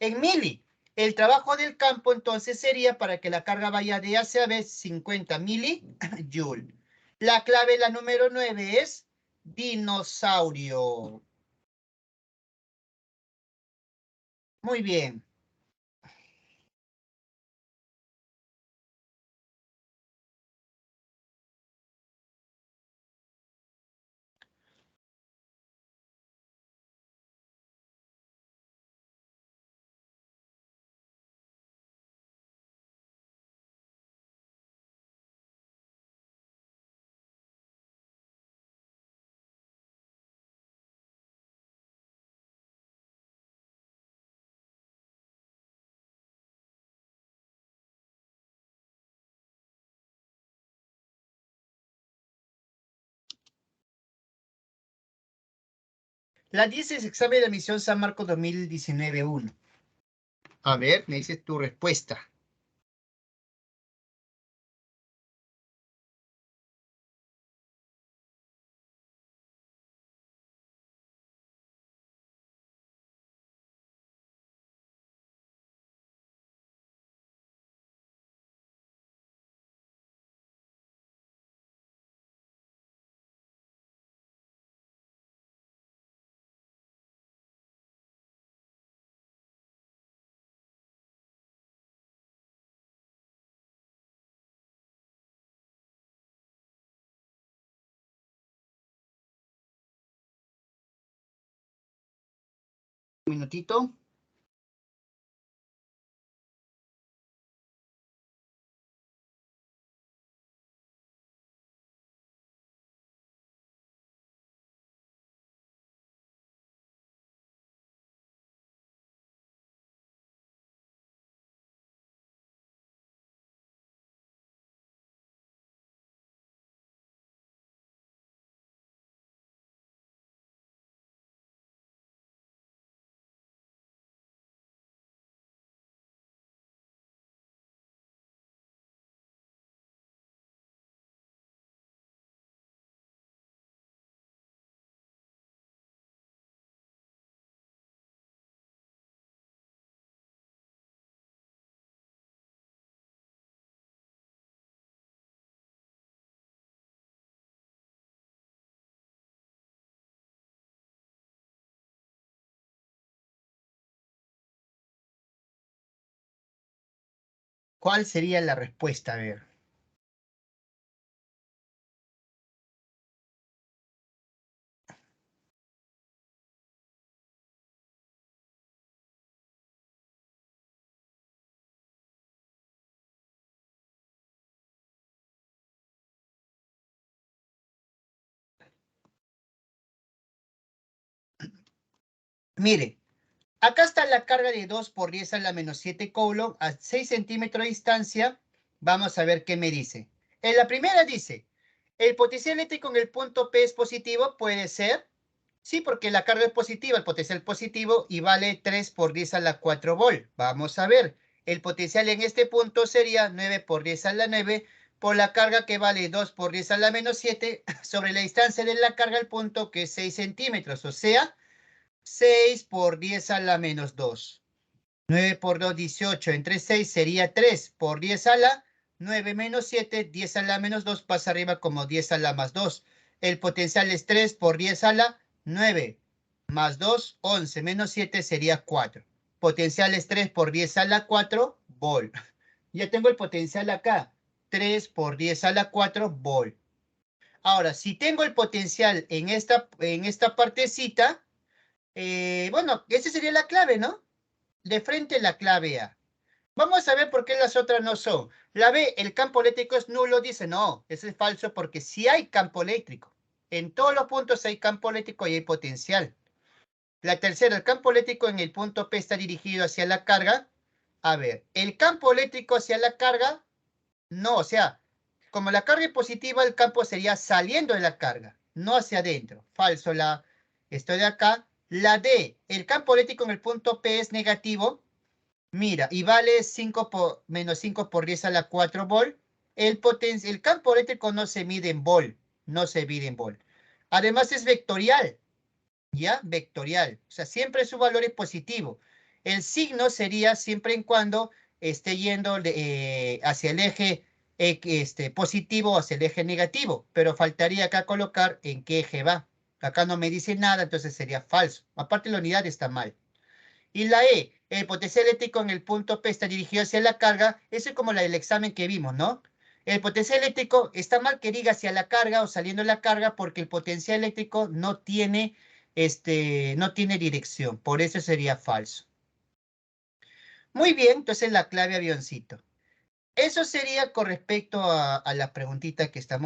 en mili. El trabajo del campo entonces sería, para que la carga vaya de A hacia B, 50 milijoule. La clave, la número 9, es dinosaurio. Muy bien. La 10 es examen de admisión San Marcos 2019-1. A ver, me dices tu respuesta. Un minutito. ¿Cuál sería la respuesta? A ver. Mire, acá está la carga de 2 por 10 a la menos 7 coulomb a 6 centímetros de distancia. Vamos a ver qué me dice. En la primera dice, el potencial eléctrico en el punto P es positivo. Puede ser. Sí, porque la carga es positiva, el potencial positivo, y vale 3 por 10 a la 4 volt. Vamos a ver. El potencial en este punto sería 9 por 10 a la 9 por la carga, que vale 2 por 10 a la menos 7 sobre la distancia de la carga al punto, que es 6 centímetros. O sea, 6 por 10 a la menos 2. 9 por 2, 18. Entre 6 sería 3 por 10 a la 9 menos 7. 10 a la menos 2 pasa arriba como 10 a la más 2. El potencial es 3 por 10 a la 9 más 2, 11 menos 7 sería 4. Potencial es 3 por 10 a la 4 volt. Ya tengo el potencial acá. 3 por 10 a la 4 volt. Ahora, si tengo el potencial en esta partecita, bueno, esa sería la clave, ¿no? De frente la clave A. Vamos a ver por qué las otras no son. La B, el campo eléctrico es nulo, dice no, eso es falso porque sí hay campo eléctrico. En todos los puntos hay campo eléctrico y hay potencial. La tercera, el campo eléctrico en el punto P está dirigido hacia la carga. A ver, el campo eléctrico hacia la carga, no, o sea, como la carga es positiva, el campo sería saliendo de la carga, no hacia adentro. Falso, esto de acá. La D, el campo eléctrico en el punto P es negativo. Mira, y vale 5 por, menos 5 por 10 a la 4 volt. El campo eléctrico no se mide en volt, no se mide en volt. Además es vectorial, ¿ya? Vectorial, o sea, siempre su valor es positivo. El signo sería siempre en cuando esté yendo hacia el eje positivo o hacia el eje negativo, pero faltaría acá colocar en qué eje va. Acá no me dice nada, entonces sería falso. Aparte la unidad está mal. Y la E, el potencial eléctrico en el punto P está dirigido hacia la carga. Eso es como la del examen que vimos, ¿no? El potencial eléctrico está mal que diga hacia la carga o saliendo de la carga porque el potencial eléctrico no tiene dirección. Por eso sería falso. Muy bien, entonces la clave avioncito. Eso sería con respecto a la preguntita que estamos